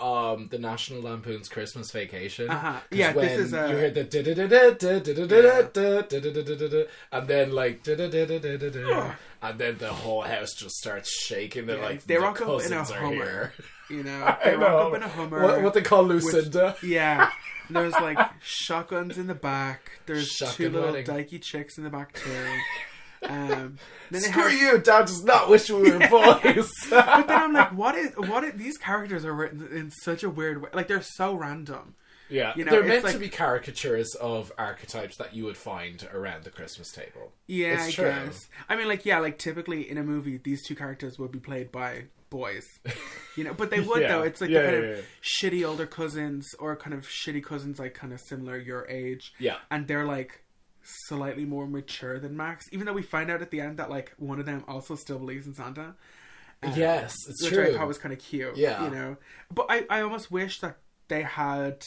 S4: the National Lampoon's Christmas Vacation.
S5: Yeah,
S4: when
S5: this is a...
S4: you hear the da-da-da-da-da-da-da-da-da-da-da-da-da, and then like da-da-da-da-da-da-da, and then the whole house just starts shaking. And like
S5: they
S4: the
S5: rock up in a
S4: cousins are
S5: Hummer.
S4: here.
S5: You know, they rock up in a Hummer.
S4: What they call Lucinda.
S5: Yeah. There's like shotguns in the back. There's
S4: Shotgun
S5: two little
S4: wedding.
S5: dykey chicks in the back too. Then it
S4: Screw
S5: has-
S4: you, Dad does not wish we were boys.
S5: But then I'm like, what is these characters are written in such a weird way. Like, they're so random.
S4: Yeah,
S5: You know,
S4: they're
S5: it's
S4: meant
S5: like-
S4: to be caricatures of archetypes that you would find around the Christmas table.
S5: Yeah,
S4: It's
S5: I
S4: true.
S5: guess. I mean, like, yeah, like, typically in a movie, these two characters would be played by boys. You know, but they would,
S4: Yeah.
S5: though. It's like
S4: Yeah,
S5: the kind
S4: yeah,
S5: of shitty older cousins, or kind of shitty cousins, like, kind of similar your age.
S4: Yeah.
S5: And they're, like, slightly more mature than Max, even though we find out at the end that, like, one of them also still believes in Santa.
S4: Yes, it's
S5: which
S4: true.
S5: I thought was kind of cute.
S4: Yeah.
S5: You know? But I almost wish that they had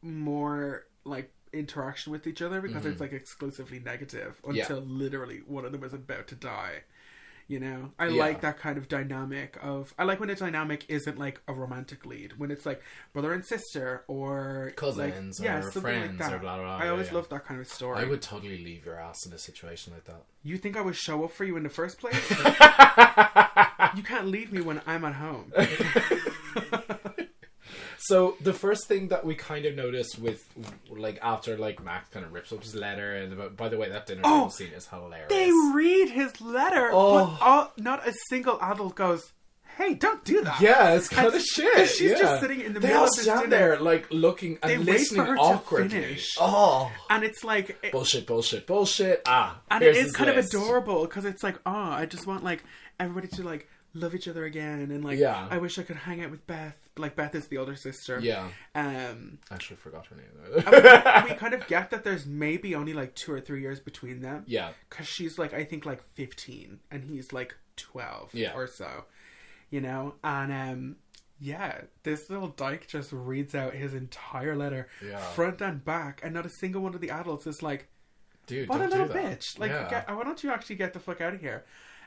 S5: more, like, interaction with each other, because it's, like, exclusively negative until literally one of them is about to die. You know? I like that kind of dynamic of... I like when a dynamic isn't, like, a romantic lead. When it's, like, brother and sister, or...
S4: Cousins,
S5: like,
S4: or
S5: something
S4: friends,
S5: like that.
S4: or blah, blah, blah.
S5: I always
S4: yeah.
S5: love that kind of story.
S4: I would totally leave your ass in a situation like that.
S5: You think I would show up for you in the first place? You can't leave me when I'm at home.
S4: So the first thing that we kind of notice with, like, after, like, Max kind of rips up his letter, and by the way, that dinner table scene is hilarious.
S5: They read his letter, but not a single adult goes, "Hey, don't do that."
S4: Yeah, it's kind of
S5: And-
S4: shit.
S5: 'cause she's
S4: yeah.
S5: just sitting in the
S4: they
S5: middle
S4: all
S5: of this
S4: stand
S5: dinner.
S4: there, like, looking
S5: They
S4: and
S5: wait
S4: listening
S5: for her
S4: awkwardly.
S5: to finish.
S4: Oh,
S5: And it's like...
S4: bullshit, bullshit, bullshit.
S5: and
S4: here's
S5: it is
S4: his
S5: kind
S4: list.
S5: of adorable, because it's like, I just want, like, everybody to, like, love each other again, and, like,
S4: Yeah.
S5: I wish I could hang out with Beth. Like, Beth is the older sister.
S4: Yeah.
S5: I
S4: Actually forgot her name.
S5: we kind of get that there's maybe only, like, 2 or 3 years between them.
S4: Yeah.
S5: Because she's, like, I think, like, 15, and he's, like, 12
S4: Yeah.
S5: or so. You know? And, this little dyke just reads out his entire letter, front and back, and not a single one of the adults is like,
S4: Dude,
S5: what a
S4: don't
S5: little
S4: do that.
S5: bitch. Like, why don't you actually get the fuck out of here?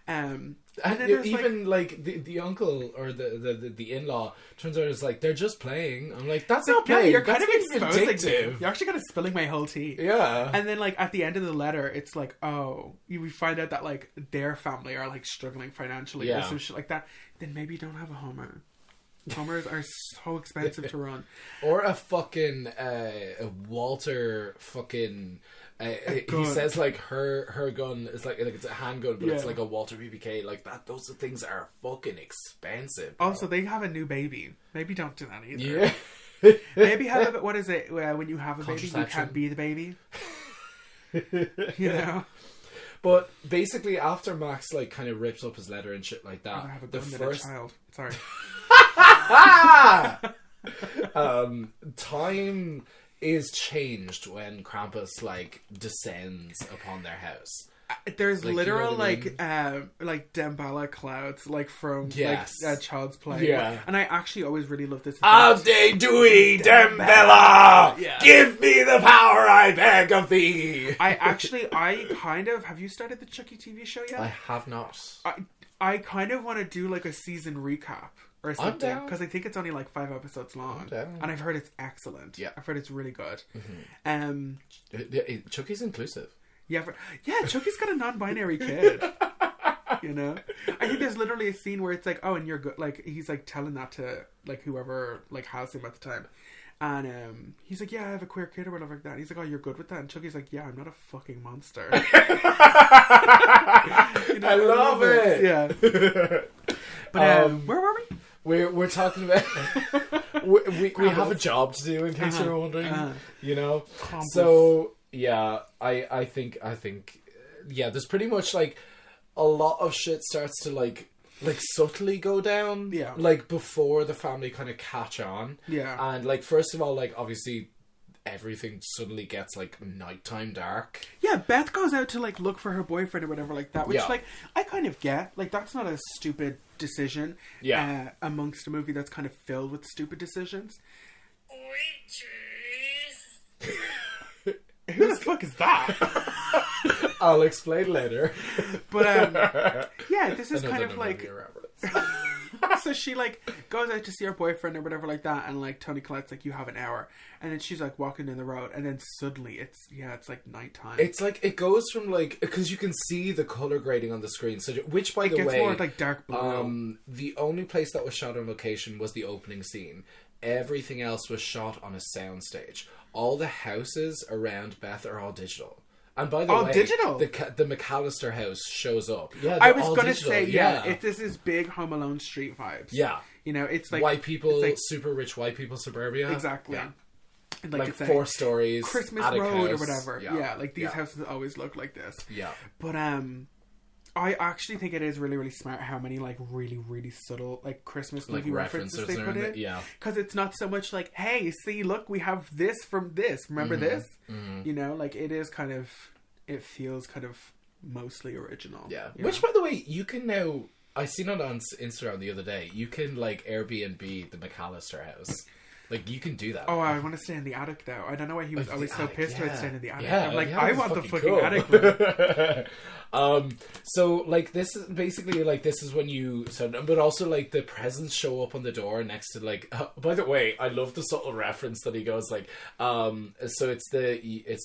S5: And
S4: And
S5: then there's,
S4: even like the uncle or the in-law turns out it's like they're just playing. I'm like, that's not
S5: no,
S4: playing.
S5: you're
S4: That's
S5: kind of
S4: being
S5: exposing me.
S4: vindictive.
S5: You're actually kind of spilling my whole tea.
S4: Yeah.
S5: And then, like, at the end of the letter, it's like, we find out that, like, their family are, like, struggling financially or some shit like that. Then maybe you don't have a Homer. Homers are so expensive to run.
S4: Or a fucking a Walter fucking. He says like her gun is like it's a handgun, but it's like a Walter PPK. Like that, those things are fucking expensive. Bro.
S5: Also, they have a new baby. Maybe don't do that either.
S4: Yeah.
S5: Maybe have a, what is it when you have a baby, you
S4: Contraception.
S5: can't be the baby. You know.
S4: But basically, after Max like kind of rips up his letter and shit like that,
S5: I have a
S4: the
S5: gun with
S4: first
S5: a child. Sorry.
S4: time is changed when Krampus like descends upon their house.
S5: There's
S4: Like,
S5: literal
S4: you know what I
S5: like Damballa clouds like from
S4: Yes.
S5: like Child's Play.
S4: Yeah.
S5: And I actually always really love this.
S4: Abde Dewey Dembella!
S5: Yeah.
S4: Give me the power I beg of thee!
S5: I kind of have you started the Chucky TV show yet?
S4: I have not.
S5: I kind of want to do like a season recap or something
S4: down.
S5: because I think it's only like 5 episodes long,
S4: I'm down.
S5: and I've heard it's excellent.
S4: Yeah.
S5: I've heard it's really good.
S4: Chucky's inclusive.
S5: Yeah, Chucky's got a non-binary kid. You know, I think there's literally a scene where it's like, oh, and you're good. Like he's like telling that to like whoever like has him at the time, and he's like, yeah, I have a queer kid or whatever like that. And he's like, oh, you're good with that? And Chucky's like, yeah, I'm not a fucking monster. You know,
S4: I love it.
S5: Yeah. But where were we?
S4: We're talking about we have a job to do in case you're wondering, you know.
S5: Krampus.
S4: So yeah, I think yeah, there's pretty much like a lot of shit starts to like subtly go down, like before the family kind of catch on, and like first of all, like obviously everything suddenly gets like nighttime dark.
S5: Yeah, Beth goes out to like look for her boyfriend or whatever like that, which like I kind of get. Like that's not a stupid decision.
S4: Yeah.
S5: Amongst a movie that's kind of filled with stupid decisions. Who the fuck is that?
S4: I'll explain later.
S5: But yeah, this is kind of
S4: Another
S5: like.
S4: movie reference.
S5: So she like goes out to see her boyfriend or whatever like that, and like Toni Collette's like, you have an hour, and then she's like walking down the road, and then suddenly it's like nighttime.
S4: It's like it goes from like because you can see the color grading on the screen. So which by the
S5: gets
S4: way,
S5: more like dark blue.
S4: The only place that was shot on location was the opening scene. Everything else was shot on a soundstage. All the houses around Beth are all digital. And by the
S5: all
S4: way,
S5: digital.
S4: the McAllister house shows up. Yeah,
S5: I
S4: they're
S5: was
S4: all
S5: gonna
S4: digital.
S5: say, it's this big Home Alone street vibes.
S4: Yeah.
S5: You know, it's like
S4: white people,
S5: it's like,
S4: super rich white people suburbia.
S5: exactly.
S4: Yeah.
S5: And
S4: Like
S5: it's
S4: 4 stories,
S5: Christmas
S4: attic
S5: Road
S4: house.
S5: or whatever.
S4: Yeah,
S5: Like these houses always look like this.
S4: Yeah.
S5: But I actually think it is really, really smart how many like really, really subtle like Christmas movie references they put in.
S4: Yeah.
S5: Because it's not so much like, hey, see, look, we have this from this. Remember this? Mm-hmm. You know, like it is kind of, it feels kind of mostly original.
S4: Yeah. Which, by the way, you can now, I seen it on Instagram the other day, you can like Airbnb the McAllister house. Like, you can do that.
S5: Oh, I want to stay in the attic, though. I don't know why he was always so pissed about staying in the attic.
S4: Yeah,
S5: I'm like,
S4: yeah,
S5: I
S4: it's
S5: want the
S4: fucking
S5: fucking
S4: cool.
S5: attic.
S4: So, like, this is basically, like, this is when you... So, but also, like, the presents show up on the door next to, like... by the way, I love the subtle reference that he goes, like... so, it's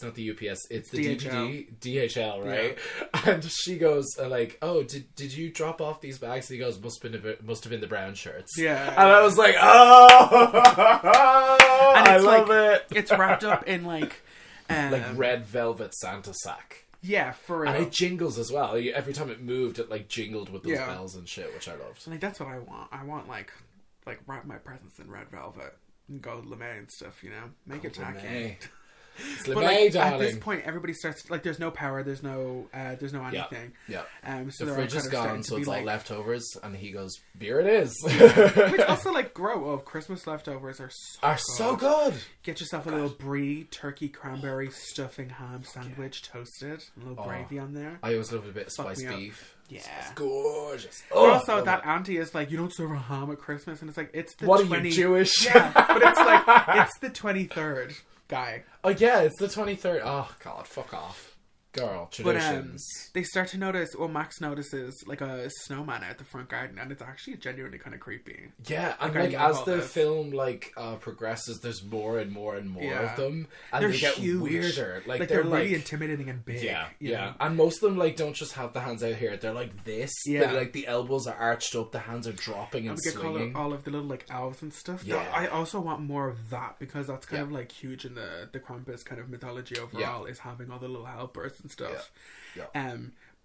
S4: not the UPS, it's the
S5: DHL.
S4: DHL, right? Yeah. And she goes, like, oh, did you drop off these bags? And he goes, must have been the brown shirts.
S5: Yeah.
S4: And I was like, oh...
S5: And
S4: I love it.
S5: It's wrapped up in like
S4: red velvet Santa sack.
S5: Yeah, for real.
S4: And it jingles as well. Every time it moved, it like jingled with those bells and shit, which I loved.
S5: Like that's what I want. I want like wrap my presents in red velvet and gold lame and stuff. You know, make it tacky.
S4: But
S5: like, at this point, everybody starts like there's no power, there's no anything.
S4: Yeah.
S5: So
S4: the fridge is gone, so it's all
S5: like,
S4: leftovers, and he goes, "Beer it is."
S5: Which also like Christmas leftovers are
S4: so good.
S5: Get yourself a little brie, turkey, cranberry, stuffing, ham sandwich, toasted, a little gravy on there.
S4: I always love a bit of spiced beef.
S5: Yeah,
S4: it's gorgeous.
S5: Also, that auntie is like, you don't serve a ham at Christmas, and it's like it's the
S4: What are you, Jewish?
S5: Yeah, but it's like it's the 23rd. Guy.
S4: Oh yeah, it's the 23rd. Oh god, fuck off. Girl, traditions.
S5: But they start to notice, Max notices like a snowman out the front garden, and it's actually genuinely kind of creepy.
S4: Yeah, and like as the film like progresses, there's more and more and more of them, and
S5: they're
S4: they get
S5: huge.
S4: Weirder. Like
S5: they're really intimidating and big.
S4: Yeah,
S5: yeah.
S4: And most of them like don't just have the hands out here; they're like this.
S5: Yeah,
S4: like the elbows are arched up, the hands are dropping and
S5: we
S4: swinging.
S5: All of the little like elves and stuff.
S4: Yeah,
S5: I also want more of that because that's kind of like huge in the Krampus kind of mythology overall is having all the little helpers and stuff.
S4: Yeah.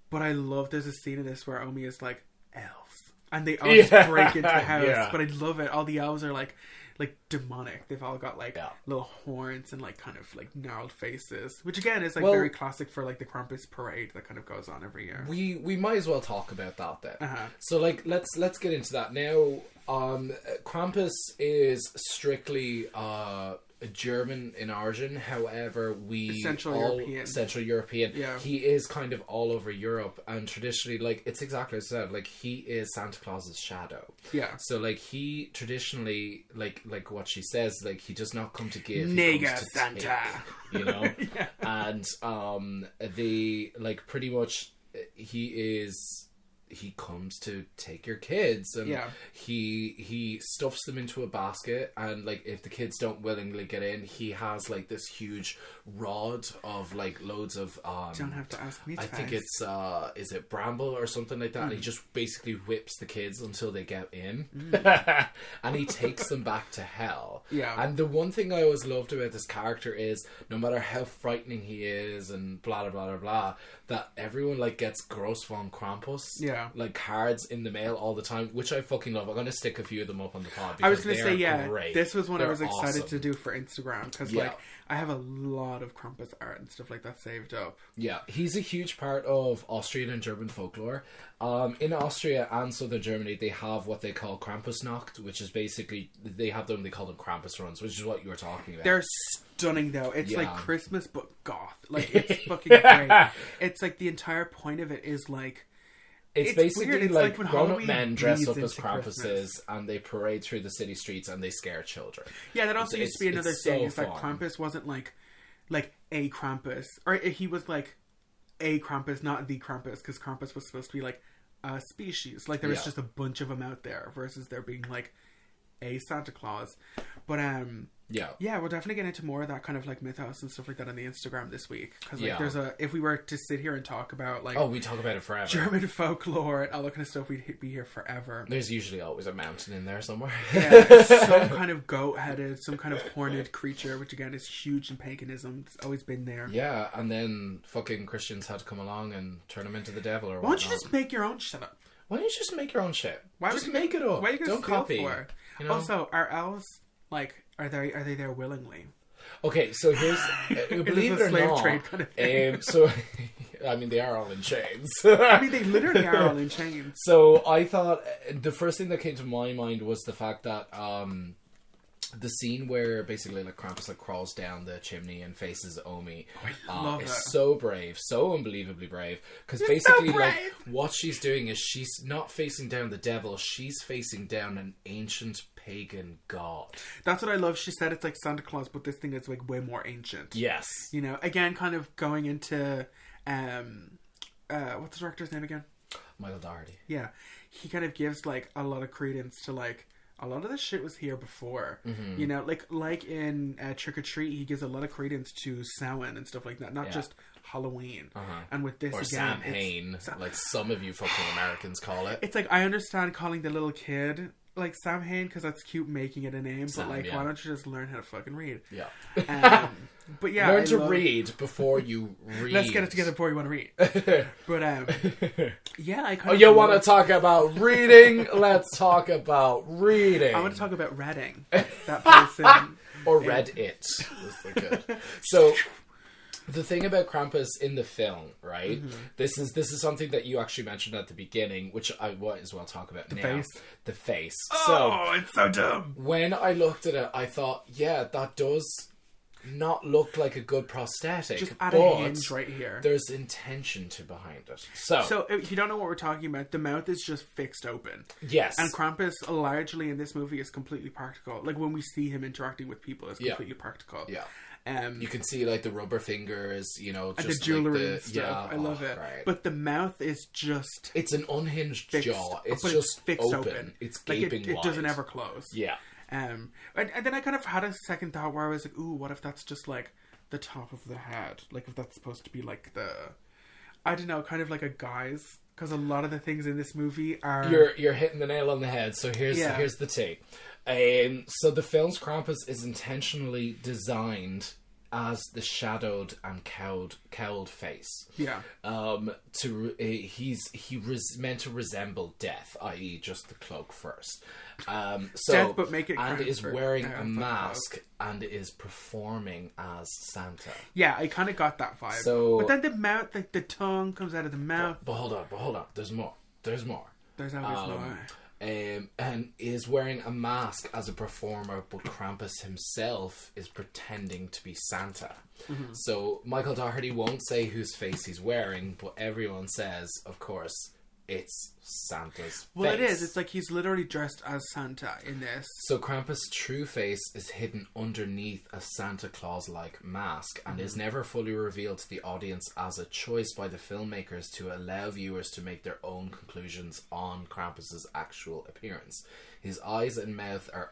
S5: But I love there's a scene in this where Omi is like elves and they all just break into the house. But I love it. All the elves are like demonic. They've all got like little horns and like kind of like gnarled faces, which again is like very classic for like the Krampus parade that kind of goes on every year.
S4: We might as well talk about that then. So like let's get into that now. Krampus is strictly German in origin, however
S5: Central
S4: European.
S5: Yeah.
S4: He is kind of all over Europe, and traditionally, like, it's exactly as I said, like, he is Santa Claus's shadow.
S5: Yeah.
S4: So, like, he traditionally, like what she says, like, he does not come to give,
S5: Nigga
S4: he comes to
S5: Santa.
S4: take, you know? And, they, like, pretty much, he comes to take your kids, and he stuffs them into a basket, and like if the kids don't willingly get in, he has like this huge rod of like loads of
S5: don't have to ask me
S4: I think it's is it bramble or something like that, and he just basically whips the kids until they get in. And he takes them back to hell. And the one thing I always loved about this character is no matter how frightening he is and blah blah blah blah blah, that everyone like gets Gross von Krampus like cards in the mail all the time, which I fucking love. I'm gonna stick a few of them up on the pod.
S5: I was gonna say
S4: great.
S5: This was one I was excited
S4: awesome
S5: to do for Instagram because like I have a lot of Krampus art and stuff like that saved up. Yeah,
S4: he's a huge part of Austrian and German folklore. In Austria and southern Germany, they have what they call Krampusnacht, which is basically they call them Krampus runs, which is what you were talking about.
S5: They're stunning though. It's like Christmas but goth. Like it's fucking great. It's like the entire point of it is like
S4: it's basically
S5: weird.
S4: like
S5: when
S4: grown-up
S5: Halloween
S4: men dress up as
S5: bleeds into
S4: Krampuses
S5: Christmas.
S4: and they parade through the city streets and they scare children.
S5: Yeah, that also used to be another thing.
S4: So
S5: is that Krampus wasn't like a Krampus, or he was like a Krampus, not the Krampus, because Krampus was supposed to be like a species. Like there was just a bunch of them out there, versus there being like a Santa Claus. But Yeah, we'll definitely get into more of that kind of like mythos and stuff like that on the Instagram this week. Because like,
S4: Yeah.
S5: if we were to sit here and talk about like,
S4: Oh, we talk about it forever.
S5: German folklore and all that kind of stuff, we'd be here forever.
S4: There's usually always a mountain in there somewhere.
S5: Yeah, some kind of goat-headed, some kind of horned creature, which again is huge in paganism. It's always been there.
S4: Yeah, and then fucking Christians had to come along and turn him into the devil or
S5: Why don't you
S4: whatnot.
S5: just make your own shit up?
S4: Why don't you just make your own shit?
S5: Why
S4: just
S5: would
S4: make it up.
S5: Why are you gonna
S4: Don't
S5: steal
S4: copy.
S5: for?
S4: You know?
S5: Also, are elves like are they there willingly?
S4: Okay, so here's believe it
S5: a
S4: or
S5: slave
S4: not.
S5: trade kind of thing?
S4: So I mean, they are all in chains.
S5: I mean, they literally are all in chains.
S4: So I thought the first thing that came to my mind was the fact that the scene where basically like Krampus like crawls down the chimney and faces Omi
S5: love
S4: is
S5: it.
S4: so brave, so unbelievably brave. Because
S5: You're
S4: basically,
S5: so
S4: like
S5: brave!
S4: what she's doing is she's not facing down the devil; she's facing down an ancient pagan god.
S5: That's what I love. She said it's like Santa Claus, but this thing is like way more ancient.
S4: Yes,
S5: You know, again, kind of going into what's the director's name again?
S4: Michael Dougherty.
S5: Yeah, he kind of gives like a lot of credence to like a lot of this shit was here before.
S4: Mm-hmm.
S5: You know, like in Trick or Treat, he gives a lot of credence to Samhain and stuff like that, not
S4: Yeah.
S5: just Halloween.
S4: Uh-huh.
S5: And with this
S4: Or
S5: again,
S4: Samhain, like some of you fucking Americans call it.
S5: it's like I understand calling the little kid like Samhain because that's cute, making it a name.
S4: Sam,
S5: but like,
S4: yeah.
S5: why don't you just learn how to fucking read?
S4: Yeah.
S5: But yeah,
S4: Learn
S5: I
S4: to
S5: love-
S4: read before you read.
S5: Let's get it together before you want to read. But yeah, I kind
S4: Oh,
S5: of
S4: you
S5: love-
S4: want to talk about reading? Let's talk about reading.
S5: I want to talk about Reading. That person.
S4: Or read it. Was the good. So the thing about Krampus in the film, right?
S5: Mm-hmm.
S4: This is something that you actually mentioned at the beginning, which I might as well talk about now.
S5: face?
S4: The face.
S5: Oh, it's so dumb.
S4: So when I looked at it, I thought, yeah, that does not look like a good prosthetic.
S5: Just add
S4: but
S5: a hinge right here.
S4: there's intention to behind it. So
S5: if you don't know what we're talking about, the mouth is just fixed open.
S4: yes.
S5: And Krampus, largely in this movie, is completely practical. Like when we see him interacting with people, it's completely practical.
S4: Yeah.
S5: You
S4: can see like the rubber fingers, you know,
S5: and
S4: just
S5: the jewelry
S4: like
S5: and stuff. I love it.
S4: Right.
S5: But the mouth is just
S4: It's an unhinged
S5: fixed,
S4: jaw. It's
S5: but
S4: just
S5: fixed
S4: open. It's
S5: like
S4: gaping
S5: it
S4: wide.
S5: doesn't ever close.
S4: Yeah.
S5: And then I kind of had a second thought where I was like, ooh, what if that's just like the top of the head? Like if that's supposed to be like the, I don't know, kind of like a guise. Because a lot of the things in this movie are...
S4: You're hitting the nail on the head. So here's the take. So the film's Krampus is intentionally designed as the shadowed and cowled face.
S5: Yeah.
S4: He's meant to resemble death, i.e., just the cloak first. So
S5: Death, but make it
S4: and
S5: kind
S4: is
S5: of
S4: wearing a
S5: fuck
S4: mask
S5: cloak.
S4: and is performing as Santa.
S5: Yeah, I kind of got that vibe.
S4: So-
S5: but then the mouth, like the tongue comes out of the mouth.
S4: But hold on. There's more.
S5: There's always more.
S4: And is wearing a mask as a performer, but Krampus himself is pretending to be Santa.
S5: Mm-hmm.
S4: So Michael Dougherty won't say whose face he's wearing, but everyone says, of course, it's Santa's
S5: Well,
S4: face.
S5: it is. It's like he's literally dressed as Santa in this.
S4: So Krampus' true face is hidden underneath a Santa Claus-like mask and is never fully revealed to the audience as a choice by the filmmakers to allow viewers to make their own conclusions on Krampus' actual appearance. His eyes and mouth are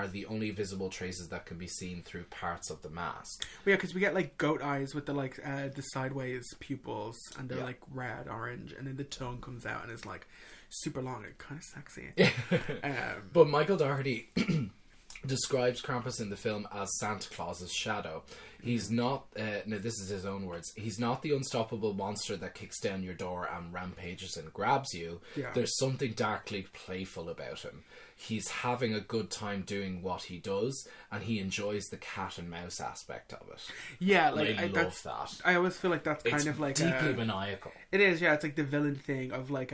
S4: the only visible traces that can be seen through parts of the mask.
S5: But yeah, because we get like goat eyes with the like the sideways pupils, and they're
S4: Yeah.
S5: like red, orange, and then the tongue comes out and is like super long and kind of sexy.
S4: But Michael Dougherty describes Krampus in the film as Santa Claus's shadow. He's not, now this is his own words, he's not the unstoppable monster that kicks down your door and rampages and grabs you.
S5: Yeah.
S4: There's something darkly playful about him. He's having a good time doing what he does, and he enjoys the cat and mouse aspect of it.
S5: Yeah,
S4: And
S5: like
S4: I love
S5: that's,
S4: that.
S5: I always feel like that's kind
S4: It's
S5: of like
S4: deeply maniacal.
S5: it is. Yeah, it's like the villain thing of like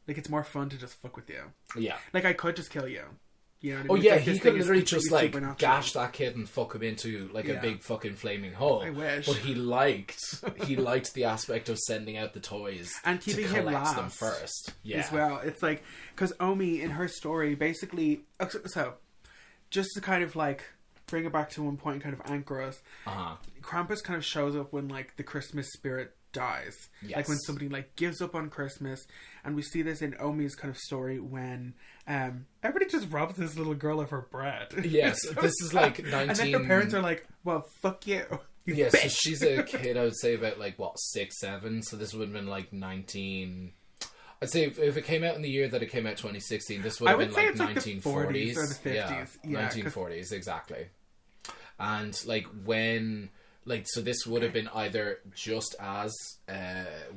S5: it's more fun to just fuck with you.
S4: Yeah.
S5: Like I could just kill you. You know what I
S4: Oh
S5: mean?
S4: yeah,
S5: It's like
S4: he
S5: this
S4: could
S5: thing is
S4: literally just
S5: completely
S4: like
S5: supernatural.
S4: gash that kid and fuck him into like a
S5: Yeah.
S4: big fucking flaming hole.
S5: I wish.
S4: But he liked the aspect of sending out the toys
S5: And keeping
S4: to
S5: him
S4: collect them
S5: last
S4: first. Yeah.
S5: as well. It's like because Omi in her story basically so just to kind of like bring it back to one point and kind of anchor us.
S4: Uh-huh.
S5: Krampus kind of shows up when like the Christmas spirit dies.
S4: Yes.
S5: Like when somebody like gives up on Christmas, and we see this in Omi's kind of story when everybody just robs this little girl of her bread.
S4: Yes, this is like 19...
S5: And then her parents are like, well, fuck you.
S4: Yes, so she's a kid, I would say about like, what, 6, 7? So this would have been like 19... I'd say if it came out in the year that it came out, 2016, this would have been like 1940s.
S5: Like the 40s or the 50s.
S4: Yeah, 1940s, exactly. And like when... Like, so this would have been either just as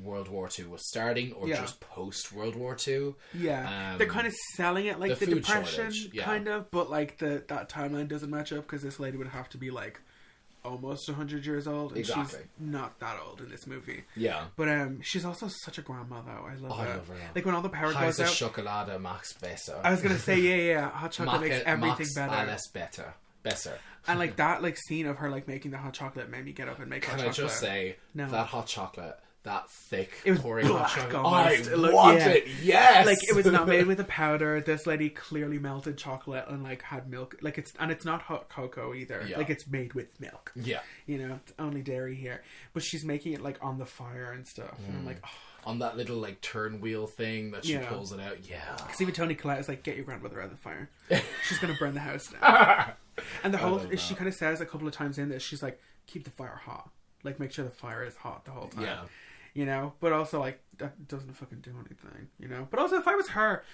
S4: World War II was starting or just post-World War II.
S5: Yeah. They're kind of selling it like the Depression,
S4: shortage,
S5: kind of, but like that timeline doesn't match up because this lady would have to be like almost 100 years old. And
S4: exactly.
S5: She's not that old in this movie.
S4: Yeah.
S5: But she's also such a grandma, though. I love her.
S4: I love her.
S5: Like, when all the power goes out...
S4: Chocolate max besser.
S5: I was going to say, yeah. Hot chocolate makes everything better.
S4: Alles better. Besser.
S5: And, like, that, like, scene of her, like, making the hot chocolate made me get up and make hot chocolate.
S4: Can I just say, that hot chocolate... That thick,
S5: it was
S4: pouring hot chocolate.
S5: Almost.
S4: I want it, yes!
S5: Like, it was not made with a powder. This lady clearly melted chocolate and, like, had milk. Like, it's not hot cocoa either.
S4: Yeah.
S5: Like, it's made with milk.
S4: Yeah.
S5: You know, it's only dairy here. But she's making it, like, on the fire and stuff. And I'm like, oh.
S4: On that little, like, turn wheel thing that she pulls it out. Yeah.
S5: Because even Toni Collette is like, get your grandmother out of the fire. She's going to burn the house down. And the whole... She kind of says a couple of times in this, she's like, keep the fire hot. Like, make sure the fire is hot the whole time.
S4: Yeah.
S5: You know? But also, like, that doesn't fucking do anything. You know? But also, if I was her,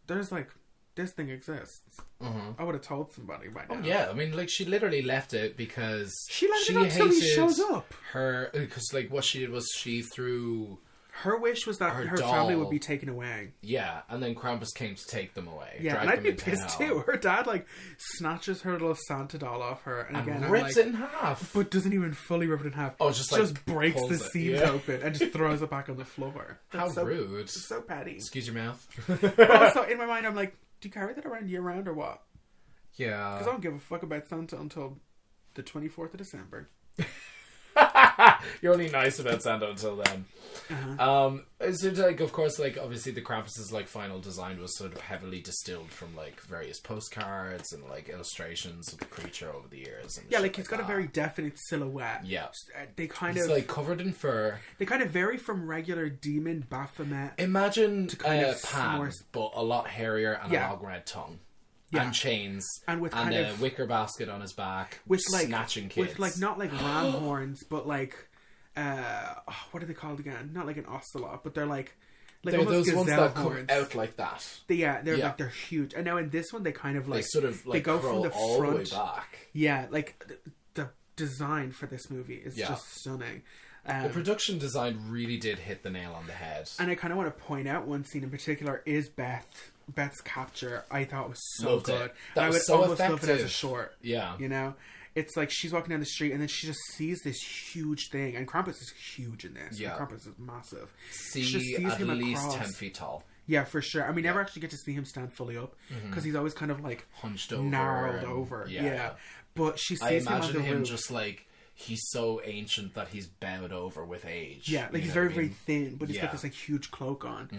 S5: there's, like, this thing exists. Mm-hmm. I would have told somebody by now.
S4: Oh, yeah. I mean, like, she literally left it because...
S5: She left it until he shows up.
S4: Her... Because, like, what she did was she threw...
S5: Her wish was that her family would be taken away.
S4: Yeah, and then Krampus came to take them away.
S5: Yeah, and I'd be pissed too. Her dad, like, snatches her little Santa doll off her. And again,
S4: rips it in half.
S5: But doesn't even fully rip it in half.
S4: Oh, just
S5: breaks the seams open and just throws it back on the floor.
S4: How rude.
S5: It's so petty.
S4: Excuse your mouth.
S5: But also, in my mind, I'm like, do you carry that around year round or what?
S4: Yeah.
S5: Because I don't give a fuck about Santa until the 24th of December.
S4: You're only nice about Santa until then. So, like, of course, like, obviously the Krampus's, like, final design was sort of heavily distilled from, like, various postcards and, like, illustrations of the creature over the years. And
S5: yeah, like, he's got a very definite silhouette.
S4: Yeah.
S5: They kind
S4: he's,
S5: of...
S4: like, covered in fur.
S5: They kind of vary from regular demon Baphomet.
S4: Imagine
S5: to kind of
S4: Pan, but a lot hairier and a long red tongue. Yeah. And chains. And with kind of... wicker basket on his back.
S5: With, like...
S4: Snatching kids.
S5: With, like, not like ram horns, but, like... what are they called again? Not like an ocelot, but they're like
S4: they're those ones that
S5: horns.
S4: Come out like that.
S5: They're like they're huge. And now in this one, they kind of like
S4: they sort of like
S5: they go from the
S4: all
S5: front
S4: the way back.
S5: Yeah, like the design for this movie is just stunning.
S4: The production design really did hit the nail on the head.
S5: And I kind of want to point out one scene in particular is Beth's capture. I thought was so
S4: Loved
S5: good.
S4: It. That
S5: I
S4: was
S5: would
S4: so
S5: almost
S4: effective.
S5: love it as a short.
S4: Yeah,
S5: you know. It's like she's walking down the street and then she just sees this huge thing. And Krampus is huge in this. Yeah. Krampus is massive.
S4: She sees at him least across. 10 feet tall.
S5: Yeah, for sure. And we never actually get to see him stand fully up. Because he's always kind of like...
S4: hunched over.
S5: Narrowed over. Yeah. But she sees him on the roof. I imagine him
S4: just like... He's so ancient that he's bowed over with age.
S5: Yeah, like he's very, very thin. But he's got this like huge cloak on.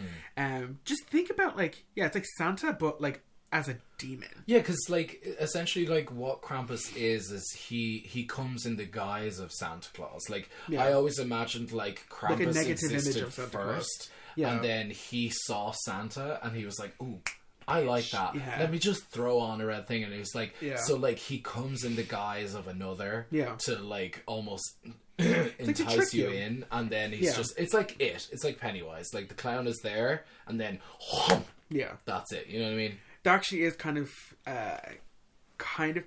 S5: Just think about like... Yeah, it's like Santa, but like... as a demon.
S4: Yeah, because, like, essentially, like, what Krampus is he comes in the guise of Santa Claus. Like, I always imagined, like, Krampus like a negative image of Santa first, and then he saw Santa, and he was like, ooh, I like that. Yeah. Let me just throw on a red thing. And he was like, so, like, he comes in the guise of another to, like, almost... entice you in, and then he's just... It's like It's like Pennywise. Like, the clown is there, and then... that's it. You know what I mean?
S5: There actually is kind of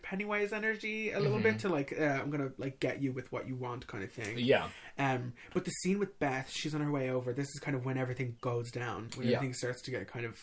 S5: Pennywise energy a little bit to like I'm gonna like get you with what you want kind of thing.
S4: Yeah.
S5: But the scene with Beth, she's on her way over. This is kind of when everything goes down, when everything starts to get kind of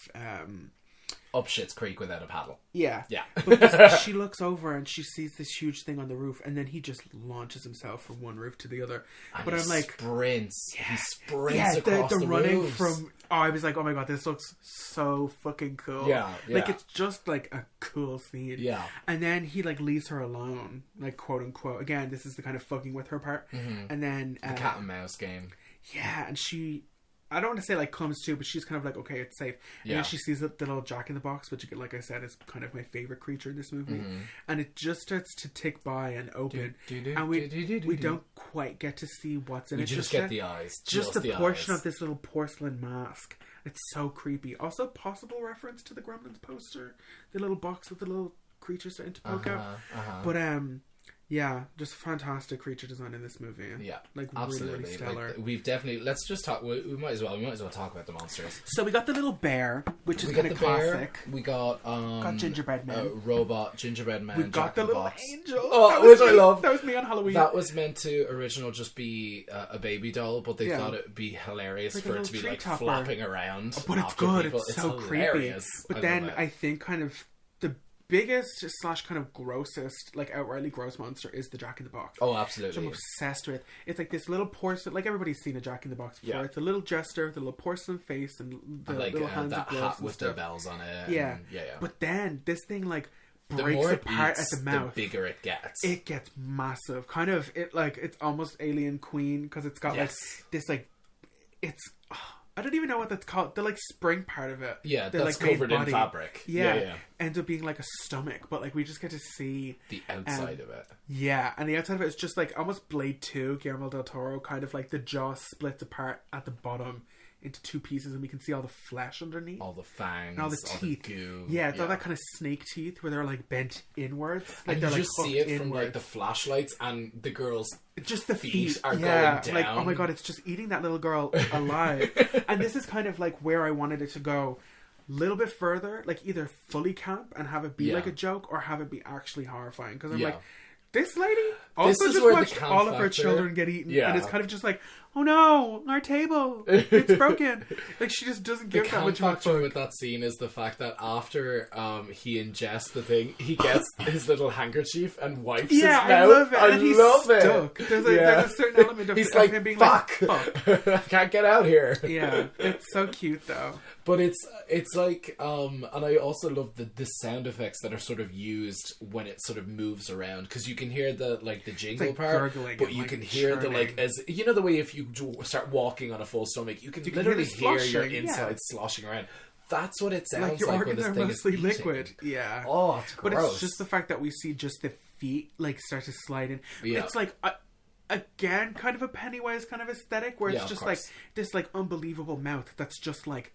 S4: up Shit's Creek without a paddle.
S5: Yeah.
S4: Yeah.
S5: But she looks over and she sees this huge thing on the roof, and then he just launches himself from one roof to the other.
S4: And
S5: but I'm like...
S4: sprints. He sprints across the
S5: running
S4: roofs.
S5: From... Oh, I was like, oh my god, this looks so fucking cool.
S4: Yeah.
S5: Like, it's just like a cool scene.
S4: Yeah.
S5: And then he like leaves her alone, like quote unquote. Again, this is the kind of fucking with her part. And then...
S4: the cat and mouse game.
S5: Yeah, and she I don't want to say like comes to, but she's kind of like, okay, it's safe. And
S4: Yeah.
S5: then she sees the little Jack-in-the-Box, which, like I said, is kind of my favorite creature in this movie. And it just starts to tick by and open, and we don't quite get to see what's in
S4: We
S5: it.
S4: just get the eyes.
S5: Just a
S4: the
S5: portion
S4: eyes.
S5: of this little porcelain mask. It's so creepy. Also, possible reference to the Gremlins poster, the little box with the little creatures starting to poke out. But yeah, just fantastic creature design in this movie.
S4: Yeah,
S5: like
S4: absolutely.
S5: really stellar.
S4: Like, we've definitely. Let's just talk. We might as well talk about the monsters.
S5: So we got the little bear, which is
S4: We
S5: kind
S4: got
S5: of
S4: the bear.
S5: classic.
S4: We got
S5: gingerbread man,
S4: robot gingerbread man.
S5: We got the little
S4: Jack-in-the-Box.
S5: angel.
S4: Oh, which I love.
S5: That was me on Halloween.
S4: That was meant to original just be a baby doll, but they
S5: Yeah.
S4: thought it would be hilarious
S5: Like a
S4: for it
S5: little
S4: to be
S5: tree
S4: like
S5: topper.
S4: flapping around.
S5: But it's
S4: after
S5: good.
S4: people.
S5: It's so
S4: hilarious.
S5: creepy. But
S4: I
S5: then
S4: love it.
S5: I think kind of the biggest slash kind of grossest, like outrightly gross monster is the Jack-in-the-Box.
S4: Oh,
S5: Which I'm
S4: absolutely.
S5: obsessed with. It's like this little porcelain, like everybody's seen a Jack-in-the-Box before.
S4: Yeah.
S5: It's a little jester with a little porcelain face and the
S4: And like
S5: little hands
S4: that
S5: of gloves
S4: hat
S5: and
S4: with the
S5: stuff.
S4: bells on it.
S5: Yeah.
S4: And, yeah.
S5: But then this thing like
S4: The
S5: breaks
S4: more it
S5: apart
S4: eats,
S5: at the mouth.
S4: the bigger it gets.
S5: It gets massive. Kind of it like it's almost Alien Queen because it's got
S4: Yes.
S5: like this like it's I don't even know what that's called. The like spring part of it.
S4: Yeah,
S5: the,
S4: that's
S5: like, main
S4: covered in
S5: body.
S4: fabric.
S5: Yeah.
S4: Yeah.
S5: Ends up being like a stomach, but like we just get to see
S4: The outside of it.
S5: yeah, and the outside of it is just like almost Blade 2, Guillermo del Toro, kind of like the jaw splits apart at the bottom into two pieces and we can see all the flesh underneath.
S4: All the fangs,
S5: And all the teeth.
S4: goo.
S5: Yeah, it's all that kind of snake teeth where they're like bent inwards. Like
S4: And
S5: they're
S4: you
S5: like
S4: just see it
S5: hooked
S4: from like
S5: inwards.
S4: the flashlights and the girls.
S5: Just the
S4: feet
S5: feet
S4: are
S5: yeah,
S4: going
S5: like
S4: down.
S5: oh my god, it's just eating that little girl alive. And this is kind of like where I wanted it to go a little bit further, like either fully camp and have it be
S4: Yeah.
S5: like a joke or have it be actually horrifying. Because I'm
S4: Yeah.
S5: like, this lady also
S4: is
S5: just
S4: where the
S5: watched
S4: camp
S5: all of her
S4: factor-
S5: children get eaten,
S4: Yeah.
S5: and it's kind of just like, oh no, our table, it's broken. Like she just doesn't
S4: The
S5: give that
S4: camp
S5: much of a
S4: factor
S5: fuck.
S4: with that scene is the fact that after he ingests the thing, he gets his little handkerchief and wipes
S5: Yeah,
S4: his mouth.
S5: I love it.
S4: I
S5: and he's
S4: love it.
S5: stuck. There's a certain element of,
S4: He's
S5: of
S4: like,
S5: him being
S4: fuck,
S5: like, fuck.
S4: I can't get out here.
S5: Yeah, it's so cute though.
S4: But it's like and I also love the sound effects that are sort of used when it sort of moves around, because you can hear the jingle
S5: like
S4: part,
S5: gurgling
S4: but
S5: and,
S4: you
S5: like,
S4: can hear the
S5: churning.
S4: as you know the way if you start walking on a full stomach, you can
S5: hear
S4: literally
S5: the
S4: hear your
S5: sloshing,
S4: insides sloshing around. That's what it sounds
S5: Like your
S4: when
S5: organs
S4: this
S5: are
S4: thing
S5: mostly
S4: is eating.
S5: liquid. Yeah.
S4: Oh, it's gross.
S5: But it's just the fact that we see just the feet like start to slide in.
S4: Yeah.
S5: It's like again kind of a Pennywise kind of aesthetic where
S4: Yeah,
S5: it's
S4: of
S5: just like
S4: course.
S5: this like unbelievable mouth that's just like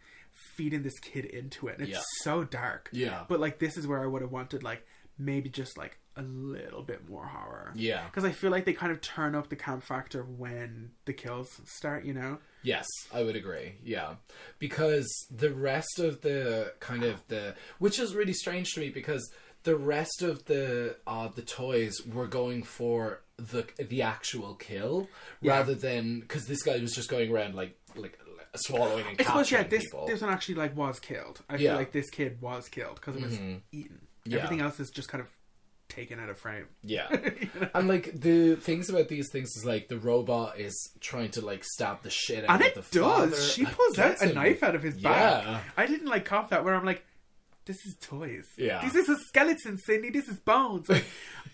S5: feeding this kid into it. And it's
S4: Yeah.
S5: so dark.
S4: Yeah.
S5: But like this is where I would have wanted like maybe just like a little bit more horror.
S4: Yeah.
S5: Because I feel like they kind of turn up the camp factor when the kills start, you know?
S4: Yes, I would agree. Yeah. Because the rest of the kind of which is really strange to me, because the rest of the toys were going for the actual kill rather than, because this guy was just going around like swallowing and
S5: I suppose, yeah,
S4: capturing
S5: this
S4: people.
S5: one actually like was killed. I
S4: Yeah.
S5: feel like this kid was killed because it was eaten.
S4: Yeah.
S5: Everything else is just kind of taken out of frame.
S4: Yeah. And like the things about these things is like the robot is trying to like stab the shit out
S5: And
S4: of
S5: it
S4: the
S5: does.
S4: father.
S5: She
S4: Like,
S5: pulls out
S4: gets
S5: a
S4: him.
S5: knife out of his back.
S4: Yeah.
S5: I didn't like cop that where I'm like, this is toys.
S4: Yeah.
S5: This is a skeleton, Sydney. This is bones. Like,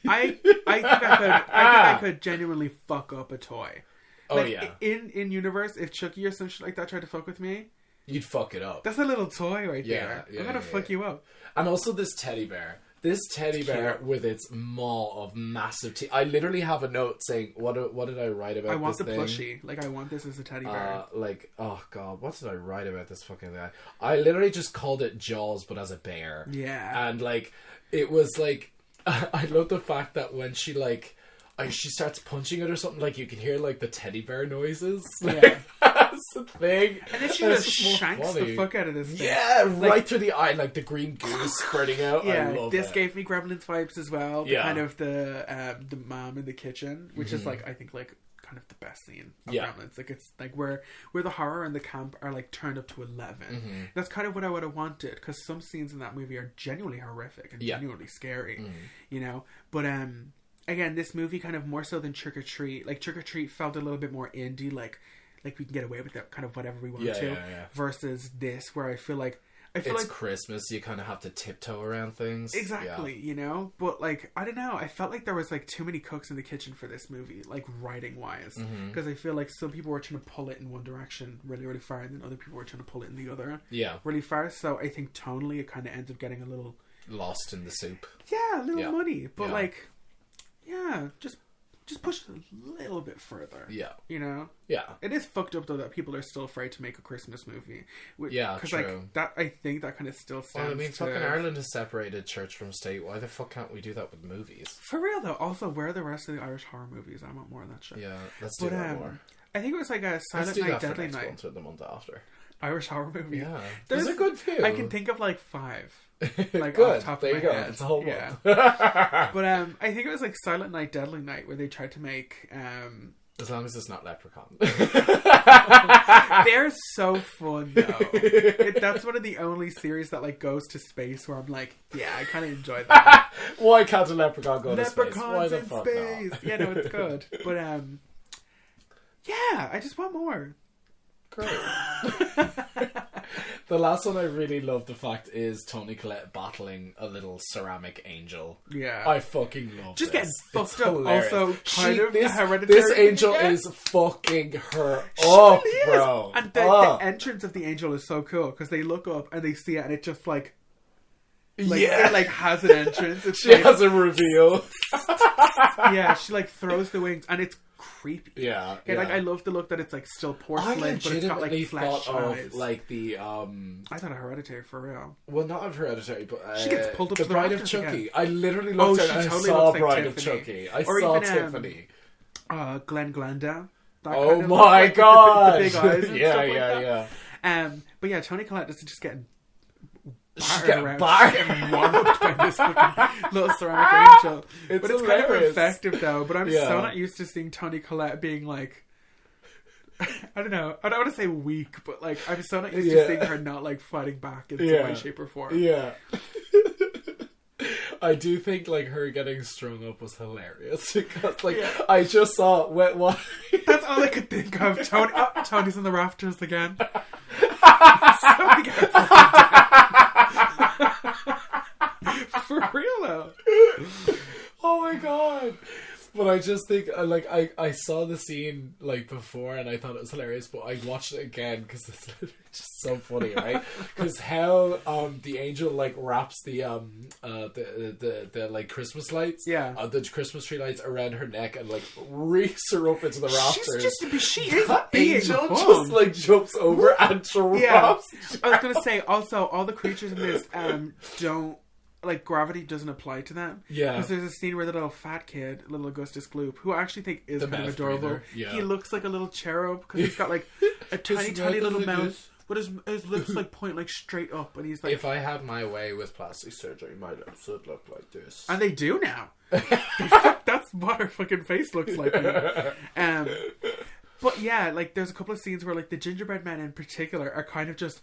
S5: I think I could genuinely fuck up a toy.
S4: Oh,
S5: Like,
S4: yeah.
S5: In universe, if Chucky or some shit like that tried to fuck with me,
S4: You'd fuck it up.
S5: that's a little toy right
S4: Yeah,
S5: there.
S4: yeah,
S5: I'm gonna
S4: yeah,
S5: fuck
S4: yeah.
S5: you up.
S4: And also this teddy bear. This teddy bear
S5: cute.
S4: with its maw of massive teeth. I literally have a note saying, what did I write about
S5: I want
S4: this
S5: the
S4: thing?
S5: plushie. Like, I want this as a teddy bear.
S4: Like, oh god, what did I write about this fucking guy? I literally just called it Jaws, but as a bear.
S5: Yeah.
S4: And like, it was like, I love the fact that when she like, she starts punching it or something, like you can hear like the teddy bear noises.
S5: Yeah.
S4: That's the thing.
S5: And then she
S4: And
S5: just
S4: it's more
S5: shanks the
S4: funny.
S5: fuck out of this thing.
S4: Yeah, right through the eye, like the green goose spreading out. I
S5: Yeah,
S4: love
S5: this
S4: it.
S5: gave me Gremlins vibes as well. The
S4: Yeah.
S5: kind of the mom in the kitchen, which is like I think like kind of the best scene of
S4: Yeah.
S5: Gremlins. Like it's like where the horror and the camp are like turned up to 11. That's kind of what I would have wanted, because some scenes in that movie are genuinely horrific and
S4: Yeah.
S5: genuinely scary, you know. But again, this movie kind of more so than Trick or Treat. Like Trick or Treat felt a little bit more indie, like we can get away with that kind of whatever we want
S4: Yeah,
S5: to.
S4: yeah, yeah.
S5: Versus this, where I feel like I feel
S4: it's
S5: like
S4: Christmas, you kind of have to tiptoe around things.
S5: exactly, you know. But like, I don't know. I felt like there was like too many cooks in the kitchen for this movie, like writing wise, because I feel like some people were trying to pull it in one direction really, really far, and then other people were trying to pull it in the other, really far. So I think tonally, it kind of ends up getting a little
S4: lost in the soup.
S5: Yeah, a little muddy, but like, just push it a little bit further. Yeah. You know? Yeah. It is fucked up, though, that people are still afraid to make a Christmas movie. Because, true. Like, that, I think that kind of still stands.
S4: Well, I mean, fucking Ireland has separated church from state. Why the fuck can't we do that with movies?
S5: For real, though. Also, where are the rest of the Irish horror movies? I want more of that shit.
S4: Yeah, let's do that more.
S5: I think it was like a Silent Night, Deadly Night.
S4: Let's do that for the month after.
S5: Irish horror movies.
S4: Yeah. There's a good few.
S5: I can think of like 5. Like
S4: good.
S5: Off the top
S4: there
S5: of
S4: you
S5: my
S4: go.
S5: head.
S4: It's a whole
S5: yeah.
S4: one.
S5: But I think it was like Silent Night, Deadly Night, where they tried to make.
S4: As long as it's not Leprechaun.
S5: They're so fun though. That's one of the only series that like goes to space where I'm like, yeah, I kind of enjoy that.
S4: Why can't a leprechaun go to space?
S5: Leprechauns
S4: Why the
S5: in
S4: fuck
S5: space.
S4: not?
S5: Yeah, no, it's good. But yeah, I just want more.
S4: Great. The last one I really love the fact is Toni Collette battling a little ceramic angel.
S5: Yeah.
S4: I fucking love
S5: just
S4: this.
S5: Getting fucked
S4: it's
S5: up.
S4: Hilarious.
S5: Also,
S4: this
S5: hereditary.
S4: This angel is fucking her up,
S5: really
S4: bro.
S5: And the entrance of the angel is so cool because they look up and they see it and it just like it like has an entrance. It's
S4: she has a reveal.
S5: Yeah, she like throws the wings and it's creepy.
S4: Yeah,
S5: like I love the look that it's like still porcelain, but it's got like flesh eyes.
S4: Of, like the
S5: I thought of Hereditary for real.
S4: Well, not of Hereditary, but
S5: she gets pulled up
S4: the
S5: to the
S4: Bride of
S5: Chucky.
S4: Again. I literally looked at it and
S5: totally
S4: I saw
S5: like
S4: Bride
S5: Tiffany.
S4: of Chucky. I
S5: or
S4: saw
S5: even,
S4: Tiffany.
S5: Glenn Glenda.
S4: Oh my god!
S5: The big eyes and
S4: yeah,
S5: stuff like
S4: yeah,
S5: that. But yeah, Toni Collette is just getting.
S4: She's getting
S5: getting warmed by this fucking little ceramic angel.
S4: It's
S5: but it's
S4: hilarious.
S5: kind of effective though. But I'm so not used to seeing Toni Collette being like, I don't know. I don't want to say weak, but like I'm so not used to seeing her not like fighting back in some way, shape, or form.
S4: Yeah. I do think like her getting strung up was hilarious because like I just saw wet water.
S5: That's all I could think of. Tony's in the rafters again. Somebody get her for real though.
S4: Oh my god. But I just think, like, I saw the scene, like, before, and I thought it was hilarious, but I watched it again, because it's literally just so funny, right? Because how, the angel, like, wraps the like, Christmas lights, the Christmas tree lights around her neck, and, like, reefs her up into the rafters.
S5: She is
S4: that
S5: being
S4: angel
S5: bummed.
S4: just, like, jumps over and drops.
S5: I was gonna say, also, all the creatures in this, don't, like, gravity doesn't apply to them. Yeah. Because there's a scene where the little fat kid, little Augustus Gloop, who I actually think is kind of adorable. He looks like a little cherub because he's got, like, a tiny little mouth. But his lips, like, point, like, straight up. And he's like...
S4: If I had my way with plastic surgery, my lips would look like this.
S5: And they do now. That's what her fucking face looks like now. But, yeah, like, there's a couple of scenes where, like, the gingerbread men in particular are kind of just...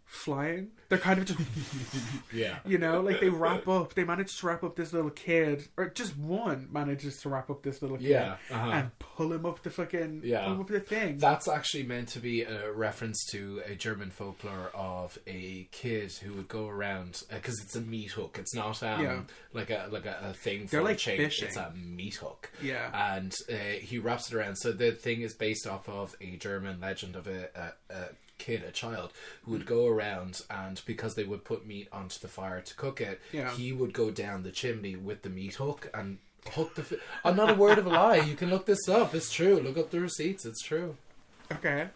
S5: flying. They're kind of just you know, like they manage to wrap up this little kid, or just one manages to wrap up this little kid and pull him up the fucking pull him up the thing.
S4: That's actually meant to be a reference to a German folklore of a kid who would go around, because it's a meat hook, it's not like a thing for
S5: like
S4: chain.
S5: fishing.
S4: It's a meat hook, and he wraps it around. So the thing is based off of a German legend of a child who would go around, and because they would put meat onto the fire to cook it, he would go down the chimney with the meat hook and hook the I'm not a word of a lie, you can look this up, it's true, look up the receipts, it's true.
S5: Okay.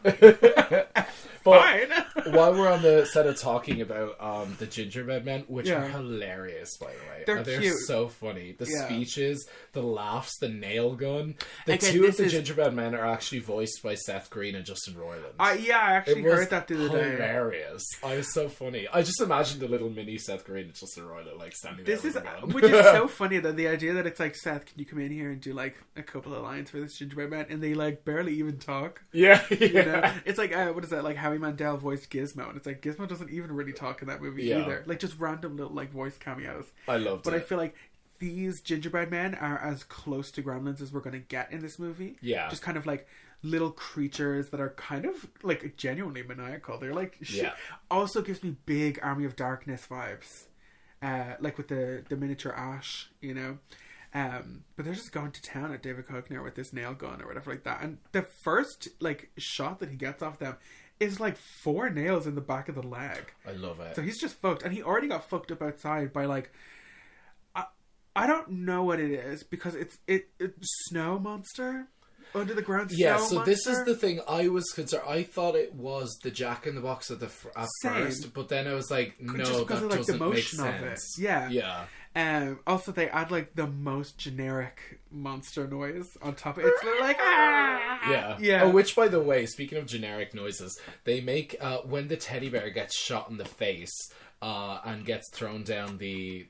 S4: Fine. While we're on the set of talking about the gingerbread men, which are hilarious, by the way. They're
S5: cute.
S4: So funny. The speeches, the laughs, the nail gun. The two of the gingerbread men are actually voiced by Seth Green and Justin Roiland.
S5: I actually heard that the other day.
S4: Hilarious. It was so funny. I just imagined the little mini Seth Green and Justin Roiland like standing there.
S5: Which is so funny that the idea that it's like, Seth, can you come in here and do like a couple of lines for this gingerbread man, and they like barely even talk.
S4: Yeah.
S5: You know? It's like what is that, like Howie Mandel voiced Gizmo, and it's like Gizmo doesn't even really talk in that movie either. Like just random little like voice cameos.
S4: I loved it.
S5: But I feel like these gingerbread men are as close to gremlins as we're going to get in this movie.
S4: Yeah.
S5: Just kind of like little creatures that are kind of like genuinely maniacal. They're like shit.
S4: Yeah.
S5: Also gives me big Army of Darkness vibes. Like with the miniature Ash, you know. But they're just going to town at David Koechner with this nail gun or whatever like that. And the first like shot that he gets off them is like 4 nails in the back of the leg.
S4: I love it.
S5: So he's just fucked. And he already got fucked up outside by like I don't know what it is because it's snow monster. Under the ground
S4: Yeah,
S5: snow
S4: so
S5: monster.
S4: this is the thing I was concerned. I thought it was the Jack in the Box at
S5: Same.
S4: first, but then I was like, no,
S5: Just because
S4: that
S5: of, like, the
S4: doesn't make
S5: motion of it.
S4: sense.
S5: Yeah.
S4: Yeah.
S5: Also, they add like the most generic monster noise on top of it. It's like ah!
S4: Yeah. Oh, which, by the way, speaking of generic noises, they make when the teddy bear gets shot in the face and gets thrown down the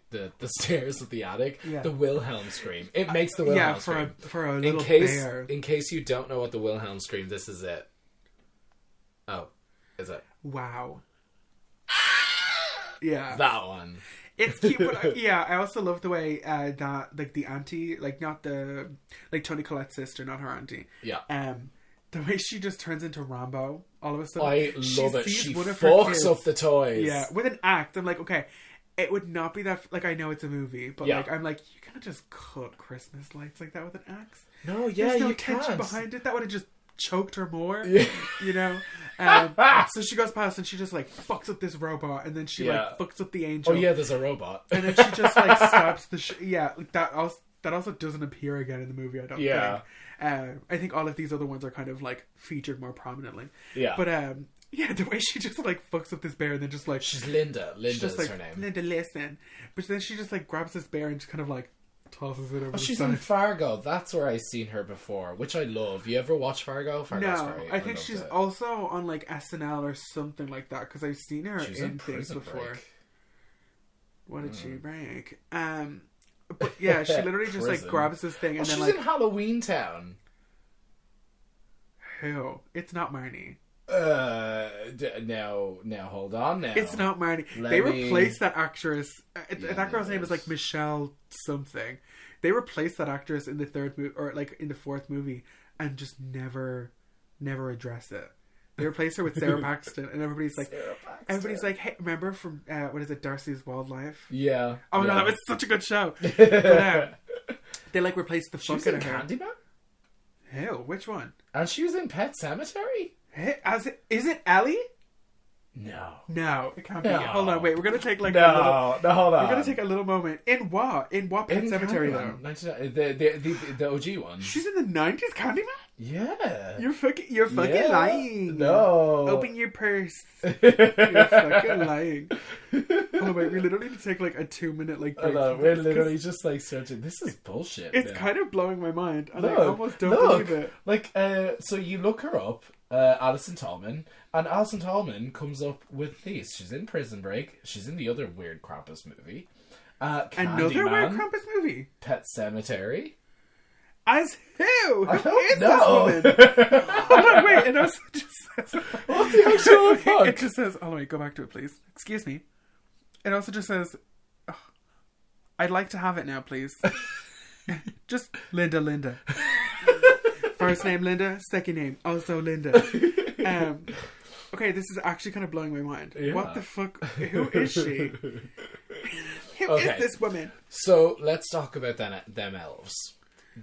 S4: stairs of the attic, the Wilhelm scream. It makes the Wilhelm scream.
S5: for a little bear.
S4: In case you don't know what the Wilhelm scream, this is it. Oh, is it?
S5: Wow. Yeah.
S4: That one.
S5: It's cute, but yeah, I also love the way that like the auntie, like not the like Toni Collette's sister, not her auntie.
S4: Yeah.
S5: The way she just turns into Rambo all of a sudden.
S4: I love it.
S5: Sees
S4: She
S5: one of her
S4: fucks
S5: kids.
S4: up the toys.
S5: Yeah, with an act. I'm like, okay, it would not be that. Like, I know it's a movie, but
S4: Yeah.
S5: like, I'm like, you can't just cook Christmas lights like that with an axe.
S4: No, yeah,
S5: There's no
S4: you
S5: tension
S4: can't.
S5: behind it. That would have just choked her more.
S4: Yeah.
S5: You know. So she goes past and she just like fucks up this robot, and then she like fucks up the angel.
S4: Oh yeah, there's a robot.
S5: And then she just like stabs the like, that also doesn't appear again in the movie, I don't think. I think all of these other ones are kind of like featured more prominently.
S4: Yeah.
S5: But yeah, the way she just like fucks up this bear and then just like
S4: She's Linda. Linda's
S5: just, like,
S4: her name.
S5: Linda, listen. But then she just like grabs this bear and just kind of like tosses it over
S4: Oh,
S5: the
S4: she's
S5: side.
S4: in Fargo. That's where I seen her before, which I love. You ever watch Fargo? Fargo's
S5: No,
S4: great.
S5: I think
S4: loved
S5: she's
S4: it.
S5: also on like SNL or something like that because I've seen her
S4: She was
S5: in things
S4: Prison
S5: before.
S4: Break.
S5: What did she break? But yeah, she literally just like
S4: Prison.
S5: grabs this thing and
S4: she's
S5: then like
S4: in Halloween Town.
S5: who? It's not Marnie.
S4: Now, hold on now.
S5: It's not Marnie. They replaced that actress. That girl's name is like Michelle something. They replaced that actress in the third movie or like in the fourth movie and just never address it. They replaced her with Sarah Paxton, and everybody's like, hey, remember from what is it, Darcy's Wildlife?
S4: Yeah.
S5: Oh my
S4: yeah.
S5: god, that was such a good show. But, they like replaced the
S4: She was
S5: fuck
S4: in
S5: out of her.
S4: Candyman?
S5: Hell, which one?
S4: And she was in Pet Cemetery?
S5: Hey, is it Ellie?
S4: No,
S5: it can't be.
S4: No.
S5: Hold on, wait. We're gonna take like a little.
S4: No, hold on.
S5: We're gonna take a little moment. In what Pet Cemetery though?
S4: The OG one.
S5: She's in the 90s, Candyman.
S4: Yeah.
S5: You're fucking
S4: Yeah.
S5: lying.
S4: No.
S5: Open your purse. You're fucking lying. Hold on, wait. We literally need to take like a 2-minute like break.
S4: Hold on,
S5: from
S4: we're
S5: this,
S4: literally
S5: 'cause
S4: just like searching. This is bullshit.
S5: It's
S4: now.
S5: kind of blowing my mind, and I
S4: Look,
S5: almost don't believe it.
S4: Like, so you look her up, Alison Tallman, and Alison Tallman comes up with these. She's in Prison Break. She's in the other weird Krampus movie.
S5: Another weird
S4: Candyman,
S5: Krampus movie.
S4: Pet Cemetery.
S5: As who?
S4: I
S5: Who
S4: don't
S5: is
S4: know.
S5: this woman? Hold on, wait. It also just says.
S4: What the actual fuck?
S5: It just says. Oh wait, go back to it, please. Excuse me. It also just says, oh, "I'd like to have it now, please." Just Linda. First name Linda, second name also Linda. Okay, this is actually kind of blowing my mind.
S4: Yeah.
S5: What the fuck? Who is she? Who is this woman?
S4: So let's talk about them elves.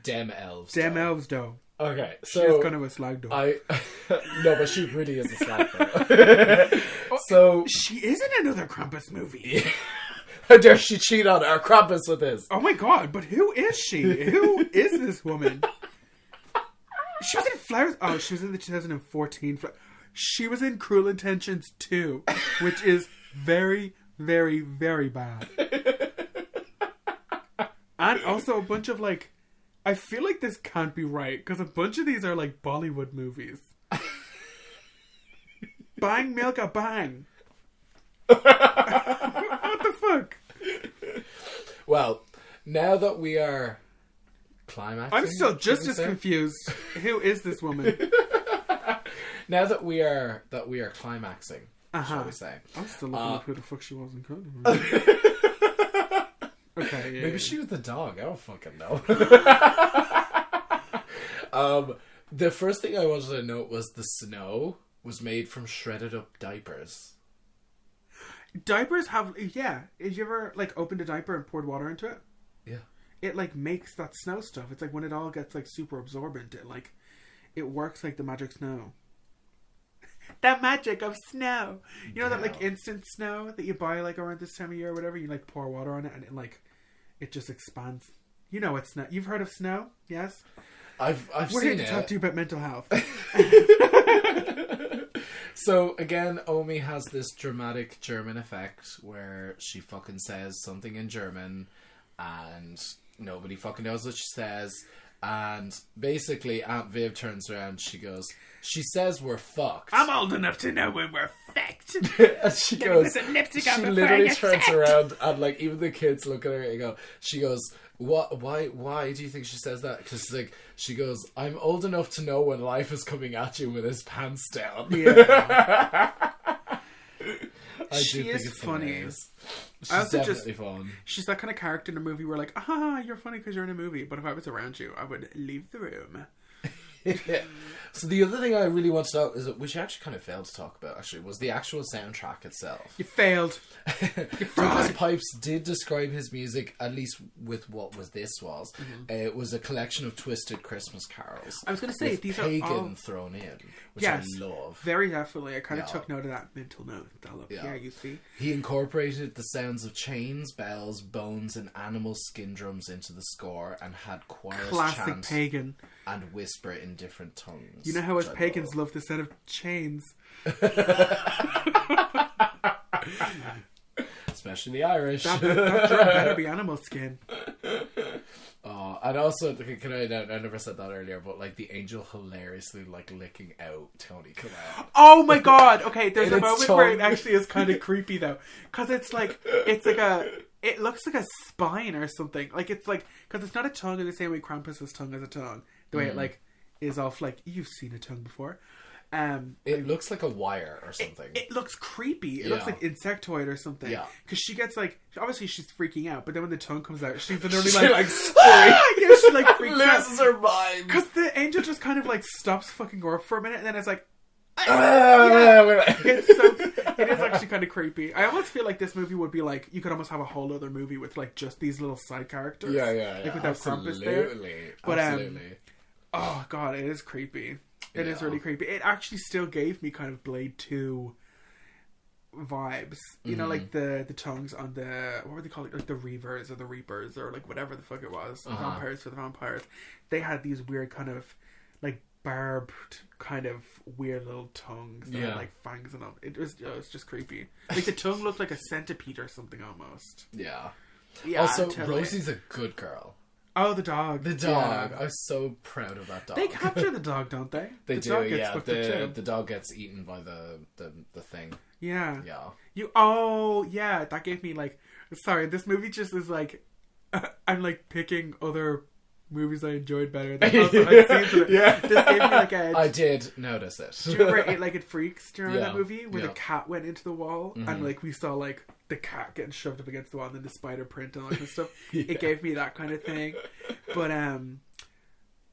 S4: Dem elves.
S5: Dem
S4: though.
S5: elves, though.
S4: Okay,
S5: She's
S4: so
S5: kind of a slag, though.
S4: no, but she really is a slag though. So
S5: She is in another Krampus movie.
S4: how dare she cheat on our Krampus with this?
S5: Oh my god, but who is she? Who is this woman? She was in Flowers. Oh, she was in the 2014. She was in Cruel Intentions 2, which is very, very, very bad. And also a bunch of like, I feel like this can't be right because a bunch of these are like Bollywood movies. Bang Milka Bang. What the fuck?
S4: Well, now that we are climaxing,
S5: I'm still just
S4: should
S5: as
S4: we say?
S5: confused. Who is this woman?
S4: Now that we are climaxing, shall we say?
S5: I'm still looking up who the fuck she was in Krampus. Okay, Okay, yeah,
S4: Maybe
S5: yeah.
S4: she was the dog. I don't fucking know. The first thing I wanted to note was the snow was made from shredded up diapers.
S5: Diapers have, yeah. Have you ever, like, opened a diaper and poured water into it?
S4: Yeah.
S5: It, like, makes that snow stuff. It's like when it all gets, like, super absorbent, it works like the magic snow. The magic of snow. You know that, like, instant snow that you buy, like, around this time of year or whatever? You, like, pour water on it and it just expands. You know what snow... You've heard of snow? Yes?
S4: I've
S5: We're
S4: seen
S5: here to talk to you about mental health.
S4: So, again, Omi has this dramatic German effect where she fucking says something in German and nobody fucking knows what she says. And basically, Aunt Viv turns around and she goes, she says we're fucked.
S5: I'm old enough to know when we're fucked.
S4: And she goes, she literally turns around and, like, even the kids look at her and go, she goes, what, why do you think she says that? Because, like, she goes, I'm old enough to know when life is coming at you with his pants down.
S5: Yeah.
S4: She
S5: is funny.
S4: Hilarious. She's
S5: I also
S4: definitely fun.
S5: She's that kind of character in a movie where, like, you're funny because you're in a movie. But if I was around you, I would leave the room.
S4: Yeah. So the other thing I really want to talk is, which I actually kind of failed to talk about, actually, was the actual soundtrack itself.
S5: You failed.
S4: Lucas Pipes did describe his music, at least with what this was. It was a collection of twisted Christmas carols.
S5: I was going to say,
S4: with
S5: these
S4: pagan
S5: are all...
S4: thrown in, which
S5: yes,
S4: I love.
S5: very definitely. I kind of
S4: Yeah.
S5: took note of that mental note. Yeah, you see.
S4: He incorporated the sounds of chains, bells, bones, and animal skin drums into the score, and had choirs
S5: Classic
S4: chant
S5: pagan.
S4: and whisper in different tongues.
S5: You know how us
S4: which I
S5: pagans love the sound of chains.
S4: Especially the Irish.
S5: That drum better be animal skin.
S4: And also, I never said that earlier, but, like, the angel hilariously, like, licking out Toni Collette.
S5: Oh my god! Okay, there's
S4: In
S5: a
S4: its
S5: moment
S4: tongue.
S5: where it actually is kind of creepy though, because it looks like a spine or something. Like it's like, because it's not a tongue in the same way Krampus's tongue is a tongue. The way it like is off, like, you've seen a tongue before.
S4: It looks like a wire or something.
S5: It looks creepy. It looks like insectoid or something.
S4: Yeah.
S5: Because she gets, like, obviously she's freaking out, but then when the tongue comes out, she's literally
S4: She,
S5: like,
S4: like,
S5: yeah, she like freaks
S4: loses
S5: out.
S4: her mind.
S5: Because the angel just kind of like stops fucking her up for a minute, and then it's like, it is actually kind of creepy. I almost feel like this movie would be like, you could almost have a whole other movie with, like, just these little side characters.
S4: Yeah.
S5: Like without Krampus there. But oh god, it is creepy. It is really creepy. It actually still gave me kind of Blade 2 vibes. You know, like the tongues on the, what were they called? Like the Reavers or the Reapers or like whatever the fuck it was. Vampires for the vampires. They had these weird kind of like barbed kind of weird little tongues that had like fangs in them. It was just creepy. Like the tongue looked like a centipede or something almost.
S4: Yeah.
S5: Also,
S4: Rosie's a good girl.
S5: Oh, the dog.
S4: The dog. I'm so proud of that dog.
S5: They capture the dog, don't they?
S4: They
S5: the
S4: do,
S5: dog gets
S4: yeah.
S5: fucked up too.
S4: The dog gets eaten by the thing.
S5: Yeah.
S4: Yeah.
S5: Yeah, that gave me like, sorry, this movie just is like, I'm like picking other movies I enjoyed better than also I'd seen it.
S4: Yeah.
S5: This gave me like a...
S4: I did notice it.
S5: Do you remember It Like It Freaks? Do you remember that movie? Where
S4: Yeah.
S5: the cat went into the wall and like we saw like the cat getting shoved up against the wall and then the spider print and all that kind of stuff. It gave me that kind of thing. But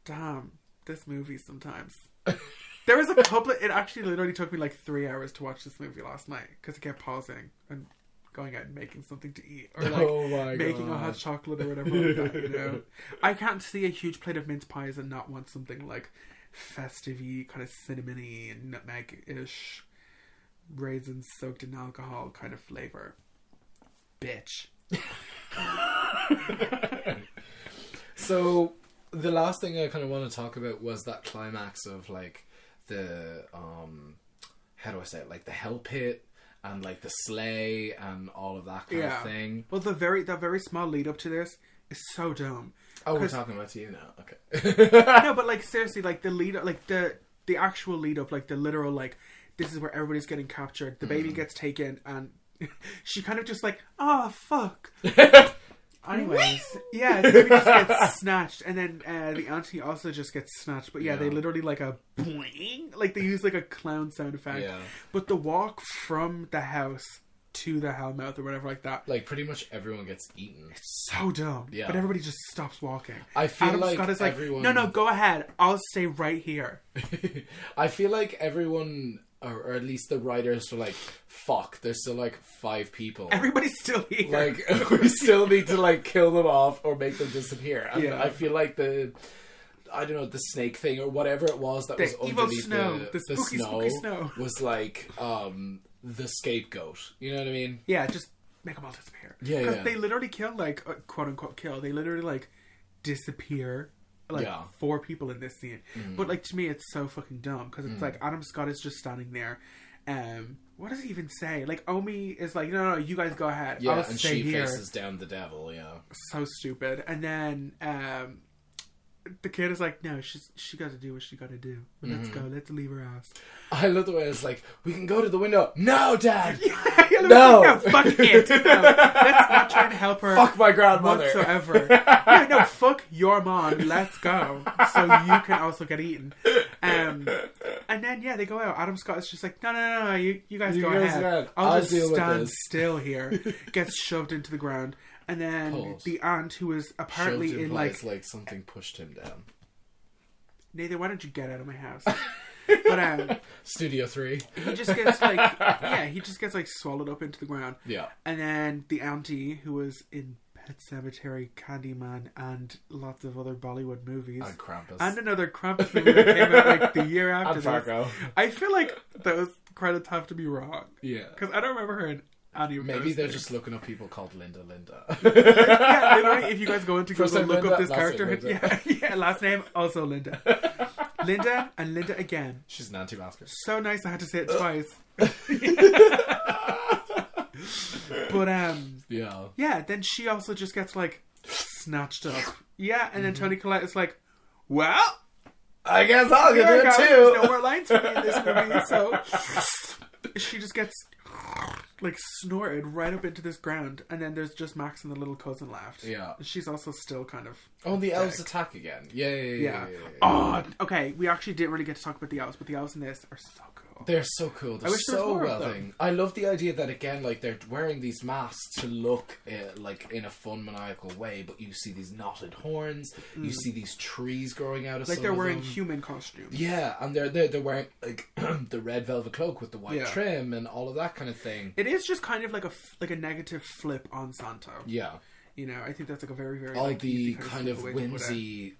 S5: damn, this movie sometimes. There was a couple of, it actually literally took me like 3 hours to watch this movie last night because I kept pausing and going out and making something to eat or like making a hot chocolate or whatever like that, you know. I can't see a huge plate of mince pies and not want something like festive-y, kind of cinnamony and nutmeg-ish, raisins soaked in alcohol kind of flavor. Bitch.
S4: So the last thing I kind of want to talk about was that climax of like the how do I say it, like the hell pit and like the sleigh and all of that kind of thing.
S5: Well, that very small lead up to this is so dumb.
S4: Oh, we're talking about you now. Okay.
S5: No, but like seriously, like the lead up, like the actual lead up, like the literal, like this is where everybody's getting captured. The baby gets taken, and she kind of just like, oh fuck. Anyways, yeah, the baby just gets snatched, and then the auntie also just gets snatched. But they literally like a boing, like they use like a clown sound effect.
S4: Yeah.
S5: But the walk from the house to the hellmouth or whatever like that.
S4: Like, pretty much everyone gets eaten.
S5: It's so dumb.
S4: Yeah.
S5: But everybody just stops walking.
S4: I feel
S5: Adam
S4: like
S5: Scott is like,
S4: everyone...
S5: no, go ahead. I'll stay right here.
S4: I feel like everyone, or at least the writers, were like, fuck, there's still like 5 people.
S5: Everybody's still here.
S4: Like, we still need to like kill them off or make them disappear. And
S5: Yeah.
S4: I feel like the snake thing or whatever it was that was
S5: evil
S4: underneath
S5: snow,
S4: the
S5: spooky snow
S4: was like the scapegoat. You know what I mean?
S5: Yeah, just make them all disappear.
S4: Yeah,
S5: Because
S4: yeah.
S5: they literally kill, like, quote unquote kill. They literally, like, disappear, like, 4 people in this scene. But, like, to me, it's so fucking dumb. Because it's like, Adam Scott is just standing there. What does he even say? Like, Omi is like, no, you guys go ahead.
S4: Yeah,
S5: I'll
S4: and
S5: stay
S4: she
S5: here.
S4: faces down the devil, yeah.
S5: So stupid. And then, the kid is like, no, she got to do what she got to do. Let's go. Let's leave her ass.
S4: I love the way it's like, we can go to the window. No, Dad!
S5: No! No, fuck it! No, let's not try to help her.
S4: Fuck my grandmother!
S5: Whatsoever. Yeah, no, fuck your mom. Let's go. So you can also get eaten. And then, yeah, they go out. Adam Scott is just like, no, you guys go ahead. I'll just
S4: deal with
S5: stand
S4: this.
S5: still here. Gets shoved into the ground. And then the aunt, who is apparently
S4: Shoved
S5: in
S4: implies, like something pushed him down.
S5: Nathan, why don't you get out of my house? But
S4: Studio 3.
S5: he just gets like swallowed up into the ground.
S4: Yeah.
S5: And then the auntie, who was in Pet Sematary, Candyman, and lots of other Bollywood movies,
S4: And Krampus.
S5: and another Krampus movie that came out like the year after
S4: And
S5: this.
S4: Fargo.
S5: I feel like those credits have to be wrong.
S4: Yeah.
S5: Because I don't remember her in any of
S4: Maybe
S5: those
S4: they're
S5: things.
S4: just looking up people called Linda.
S5: Yeah, literally, if you guys go into
S4: First
S5: Google,
S4: name
S5: look up
S4: Linda,
S5: this
S4: last name
S5: character.
S4: Linda.
S5: Yeah, last name also Linda. Linda and Linda again.
S4: She's an anti-masker.
S5: So nice I had to say it twice. But yeah, then she also just gets like snatched up. Yeah, and then Toni Collette is like, well,
S4: I guess I'll
S5: here
S4: get
S5: I
S4: it
S5: go.
S4: too.
S5: There's no more lines for me in this movie, so she just gets like snorted right up into this ground, and then there's just Max and the little cousin left.
S4: Yeah.
S5: She's also still kind of
S4: The elves
S5: dead.
S4: attack again. Yeah.
S5: Oh, okay. We actually didn't really get to talk about the elves, but the elves in this are so cool.
S4: They're so cool. They're
S5: I wish there was
S4: so
S5: more of
S4: well
S5: them.
S4: done. I love the idea that again, like they're wearing these masks to look like in a fun, maniacal way, but you see these knotted horns. You see these trees growing out of
S5: Like
S4: some
S5: they're
S4: of
S5: wearing
S4: them.
S5: human costumes.
S4: Yeah, and they're wearing like the red velvet cloak with the white trim and all of that kind of thing.
S5: It is just kind of like a negative flip on Santa.
S4: Yeah,
S5: You know, I think that's like a very, very
S4: all
S5: like,
S4: the
S5: easy
S4: kind of
S5: simple way to put it.
S4: whimsy,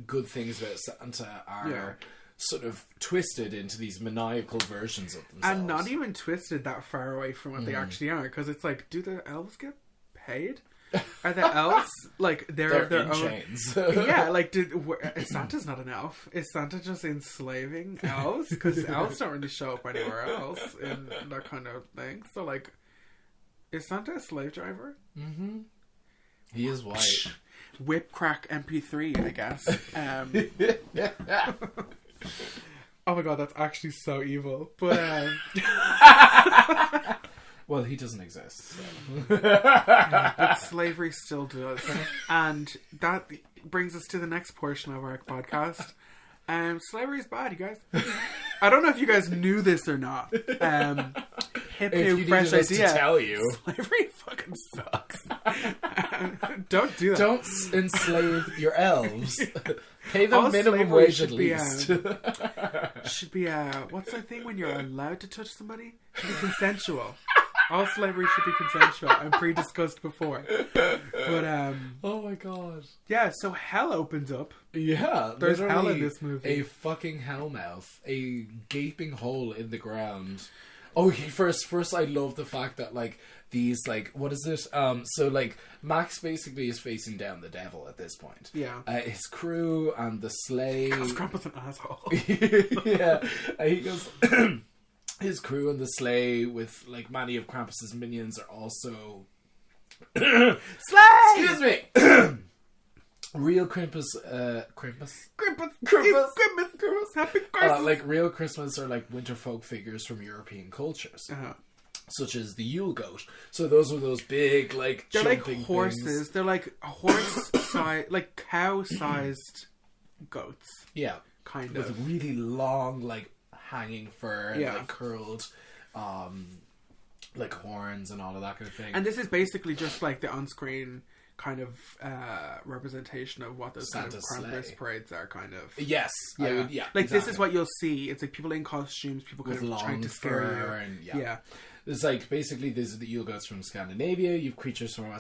S4: good things about Santa are
S5: Yeah.
S4: sort of twisted into these maniacal versions of themselves.
S5: And not even twisted that far away from what they actually are, because it's like, do the elves get paid? Are the elves like they're their
S4: in
S5: own?
S4: chains.
S5: Yeah, like Santa's not an elf. Is Santa just enslaving elves? Because elves don't really show up anywhere else in that kind of thing. So like, is Santa a slave driver?
S4: Mm-hmm. He is white.
S5: Whip crack MP3, I guess. Oh my god, that's actually so evil. But
S4: Well, he doesn't exist. So.
S5: but slavery still does, and that brings us to the next portion of our podcast. Slavery is bad, you guys. I don't know if you guys knew this or not. Hip
S4: If
S5: new
S4: you
S5: fresh
S4: needed us
S5: idea.
S4: to tell you,
S5: Slavery fucking sucks. Don't do that.
S4: don't enslave your elves. Pay them
S5: All
S4: minimum
S5: slavery
S4: wage at
S5: should be,
S4: least.
S5: Should be what's that thing when you're allowed to touch somebody? Should be consensual. All slavery should be consensual. I'm pre-discussed before. But
S4: Oh my god.
S5: yeah, so hell opens up.
S4: Yeah,
S5: There's hell in
S4: literally
S5: this movie.
S4: A fucking hellmouth, a gaping hole in the ground. Oh, first, I love the fact that like these like what is it? So like Max basically is facing down the devil at this point.
S5: Yeah.
S4: His crew and the sleigh.
S5: Because Krampus an asshole.
S4: Yeah, he goes. His crew and the sleigh with like many of Krampus's minions are also.
S5: Slay!
S4: Excuse me. Real Krampus,
S5: Krampus.
S4: Happy
S5: Christmas.
S4: like real Christmas are like winter folk figures from European cultures,
S5: Uh-huh.
S4: such as the Yule goat. So those are those big like
S5: They're like
S4: jumping
S5: horses.
S4: things.
S5: They're like horse-sized, like cow-sized goats.
S4: Yeah,
S5: Kind
S4: with
S5: of.
S4: really long like hanging fur and
S5: Yeah.
S4: like curled. like horns and all of that kind of thing.
S5: And this is basically just like the on-screen kind of representation of what those
S4: Santa's
S5: kind of Krampus
S4: sleigh.
S5: parades are, kind of.
S4: Yes,
S5: Yeah,
S4: exactly.
S5: like this is what you'll see. It's like people in costumes, people kind
S4: With
S5: of trying
S4: long
S5: to scare
S4: fur
S5: you.
S4: and
S5: Yeah.
S4: It's like basically this is the Yule goats from Scandinavia. You've creatures from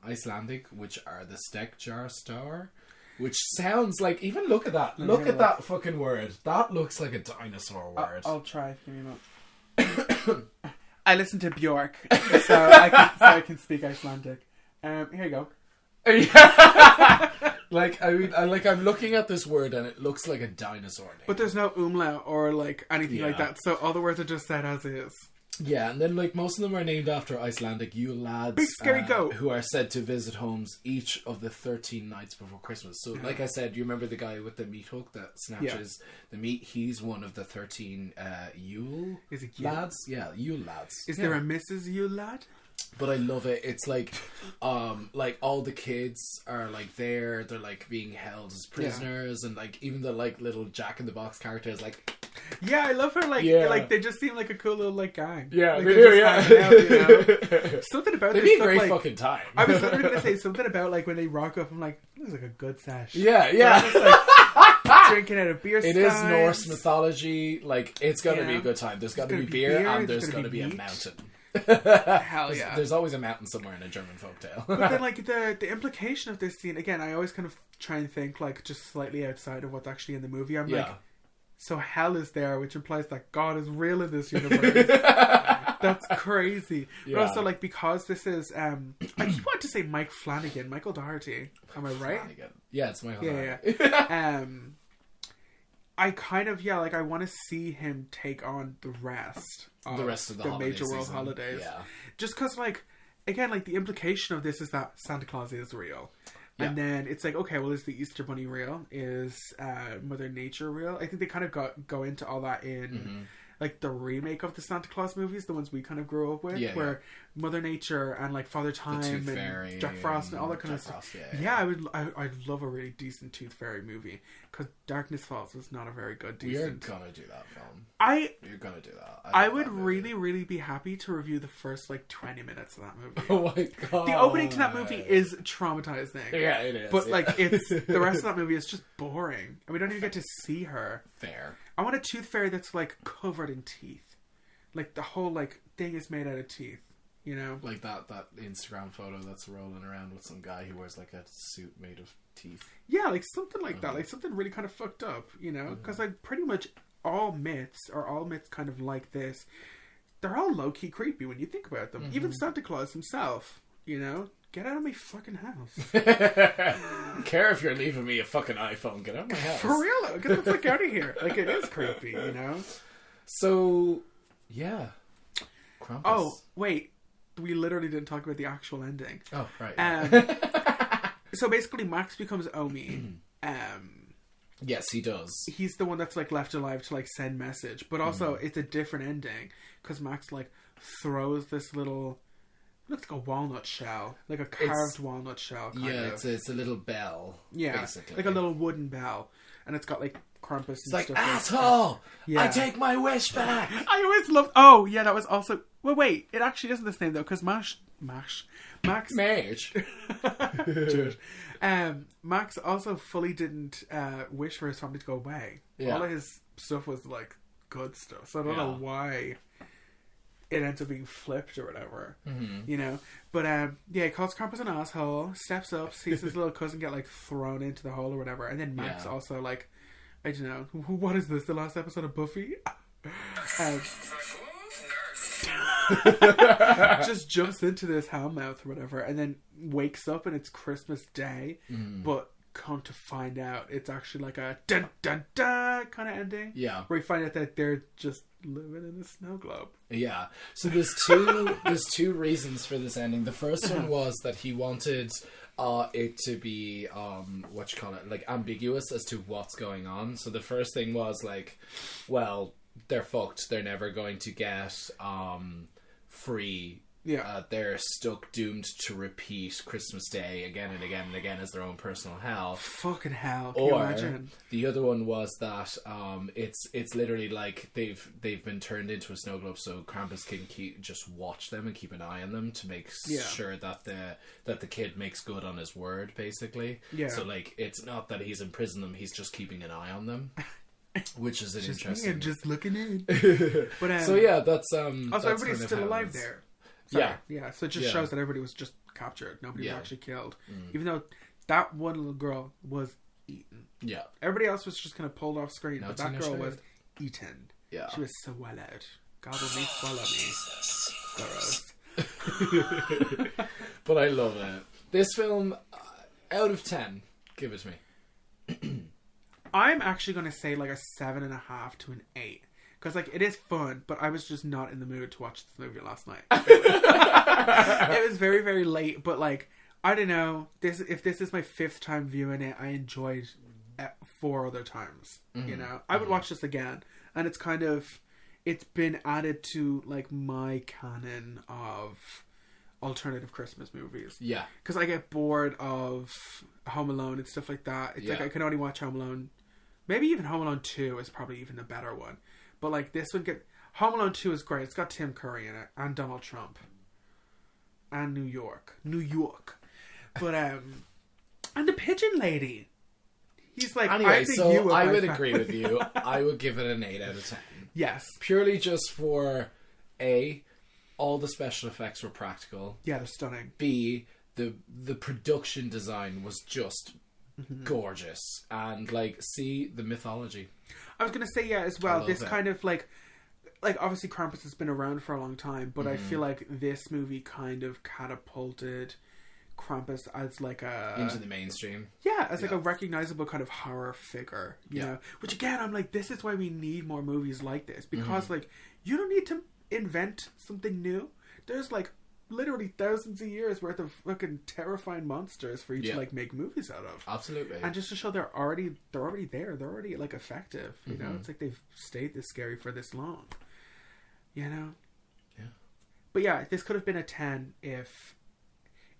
S4: Icelandic, which are the Stekkjarstar, which sounds like, even look at that. Look at that fucking word. That looks like a dinosaur word.
S5: I'll try. Give me a moment. I listen to Bjork, so I can speak Icelandic. Here you go.
S4: Like I'm looking at this word and it looks like a dinosaur name.
S5: But there's no umlaut or like anything like
S4: Yeah.
S5: that, so all the words are just said as is.
S4: Yeah, and then like most of them are named after Icelandic Yule lads,
S5: Big scary goat.
S4: who are said to visit homes each of the 13 nights before Christmas. So, like I said, you remember the guy with the meat hook that snatches the meat? He's one of the 13 Yule
S5: Is it Yule?
S4: lads. Yeah, Yule lads.
S5: Is there a Mrs. Yule lad?
S4: But I love it. It's like all the kids are like there. They're like being held as prisoners, and like even the like little Jack in the Box character is like.
S5: Yeah, I love her. Like they just seem like a cool little like gang.
S4: Yeah,
S5: like,
S4: they
S5: they're
S4: do.
S5: just
S4: Yeah,
S5: hanging out, you know? Something about
S4: They'd
S5: this
S4: be a
S5: stuff,
S4: great
S5: like,
S4: fucking time.
S5: I was literally gonna say something about like when they rock up. I'm like, looks like a good sesh.
S4: Yeah.
S5: Just, like, drinking out of beer.
S4: It is
S5: steins.
S4: Norse mythology. Like, it's gonna be a
S5: Yeah.
S4: good time. There's gonna
S5: gonna
S4: be
S5: be
S4: beer,
S5: beer,
S4: and
S5: there's
S4: there's
S5: gonna
S4: gonna
S5: be
S4: be a
S5: meat.
S4: mountain.
S5: Hell yeah.
S4: There's always a mountain somewhere in a German folktale.
S5: But then, like, the implication of this scene, again, I always kind of try and think, like, just slightly outside of what's actually in the movie. I'm like, so hell is there, which implies that God is real in this universe. That's crazy.
S4: Yeah.
S5: But also, like, because this is, I keep wanting to say Michael Dougherty. Am I right?
S4: Yeah, it's Michael.
S5: Yeah. I kind of, like, I want to see him take on the rest of
S4: the holiday
S5: major world
S4: season.
S5: holidays.
S4: Yeah.
S5: Just because, like, again, like, the implication of this is that Santa Claus is real.
S4: Yeah.
S5: And then it's like, okay, well, is the Easter Bunny real? Is Mother Nature real? I think they kind of go into all that in like the remake of the Santa Claus movies, the ones we kind of grew up with, where Mother Nature and like Father Time and
S4: Fairy
S5: Jack Frost and all that kind of
S4: Jack
S5: stuff.
S4: Frost,
S5: I'd love a really decent Tooth Fairy movie, because Darkness Falls was not a very good
S4: We're
S5: decent.
S4: gonna do that film. You're gonna do that.
S5: I
S4: love
S5: would
S4: that movie.
S5: really, really be happy to review the first like 20 minutes of that movie.
S4: Oh my god.
S5: The opening to that movie is traumatizing.
S4: Yeah, it is.
S5: But like, it's the rest of that movie is just boring, and we don't even get to see her.
S4: Fair.
S5: I want a tooth fairy that's like covered in teeth, like the whole like thing is made out of teeth. You know,
S4: Like that Instagram photo that's rolling around with some guy who wears like a suit made of teeth.
S5: yeah, like something like that, like something really kind of fucked up. You know, because like pretty much all myths kind of like this, they're all low key creepy when you think about them. Even Santa Claus himself, you know. Get out of my fucking house.
S4: Care if you're leaving me a fucking iPhone. Get out of my house.
S5: For real though, get the fuck out of here. Like, it is creepy, you know?
S4: So, yeah. Krampus.
S5: Oh, wait. We literally didn't talk about the actual ending.
S4: Oh, right.
S5: So basically Max becomes Omi.
S4: Yes, he does.
S5: He's the one that's like left alive to like send message. But also it's a different ending, because Max like throws this little... looks like a walnut shell, like a carved walnut shell. Kind of.
S4: It's a little bell.
S5: Yeah,
S4: basically.
S5: like a little wooden bell, and it's got like Krampus.
S4: It's like, asshole!
S5: Yeah.
S4: I take my wish back!
S5: I always loved. Oh yeah, that was also. Well, wait, it actually isn't this name though, because Max.
S4: Mage.
S5: Dude. Max also fully didn't wish for his family to go away.
S4: Yeah.
S5: All of his stuff was like good stuff, so I don't know why it ends up being flipped or whatever, you know. But yeah, he calls Krampus an asshole, steps up, sees his little cousin get like thrown into the hole or whatever, and then Max also like, I don't know, what is this? The last episode of Buffy? Just jumps into this hellmouth or whatever, and then wakes up and it's Christmas Day, but come to find out it's actually like a dun dun dun kind of ending.
S4: Yeah.
S5: Where you find out that they're just living in a snow globe.
S4: Yeah. So there's two reasons for this ending. The first one was that he wanted it to be like ambiguous as to what's going on. So the first thing was like, well, they're fucked. They're never going to get free
S5: Yeah.
S4: They're stuck, doomed to repeat Christmas Day again and again and again as their own personal hell.
S5: Fucking hell! Can you imagine?
S4: The other one was that it's literally like they've been turned into a snow globe, so Krampus can just watch them and keep an eye on them to make sure that the kid makes good on his word, basically.
S5: Yeah.
S4: So like, it's not that he's imprisoned them; he's just keeping an eye on them. Which is an
S5: just
S4: interesting.
S5: Just looking in. But
S4: so yeah, that's
S5: also
S4: that's
S5: everybody's
S4: kind of
S5: still
S4: how
S5: alive
S4: it's-
S5: there.
S4: Yeah.
S5: Yeah. So it just shows that everybody was just captured. Nobody was
S4: Yeah.
S5: actually killed. Even though that one little girl was eaten.
S4: Yeah.
S5: Everybody else was just kind of pulled off screen,
S4: No,
S5: but that
S4: Tina
S5: girl
S4: Fey.
S5: was eaten.
S4: Yeah.
S5: She was swallowed. Gobble me, swallow me. Gross.
S4: But I love it. This film, out of 10, give it to me.
S5: I'm actually going to say like a 7.5 to an 8. Because, like, it is fun, but I was just not in the mood to watch this movie last night. It was very, very late, but, like, I don't know. If this is my 5th time viewing it, I enjoyed it 4 other times, you know? I would watch this again, and it's kind of... It's been added to, like, my canon of alternative Christmas movies.
S4: Yeah.
S5: Because I get bored of Home Alone and stuff like that. It's like I can only watch Home Alone. Maybe even Home Alone 2 is probably even a better one. But, like, this would get... Home Alone 2 is great. It's got Tim Curry in it. And Donald Trump. And New York. But, and the pigeon lady. He's like,
S4: Anyway,
S5: I think
S4: so
S5: you
S4: I would agree with you. I would give it an 8 out of 10.
S5: Yes.
S4: Purely just for, A, all the special effects were practical.
S5: Yeah, they're stunning.
S4: B, the production design was just gorgeous. And, like, C, the mythology.
S5: I was going to say, yeah, as well, this
S4: it.
S5: kind of, like, obviously Krampus has been around for a long time, but I feel like this movie kind of catapulted Krampus as, like,
S4: into the mainstream.
S5: Yeah, as, like, a recognizable kind of horror figure, you know? Which, again, I'm like, this is why we need more movies like this. Because, like, you don't need to invent something new. There's, like, literally thousands of years worth of fucking terrifying monsters for you to like make movies out of.
S4: Absolutely.
S5: And just to show they're already there. They're already like effective. You know, it's like they've stayed this scary for this long. You know?
S4: Yeah.
S5: But yeah, this could have been a 10 if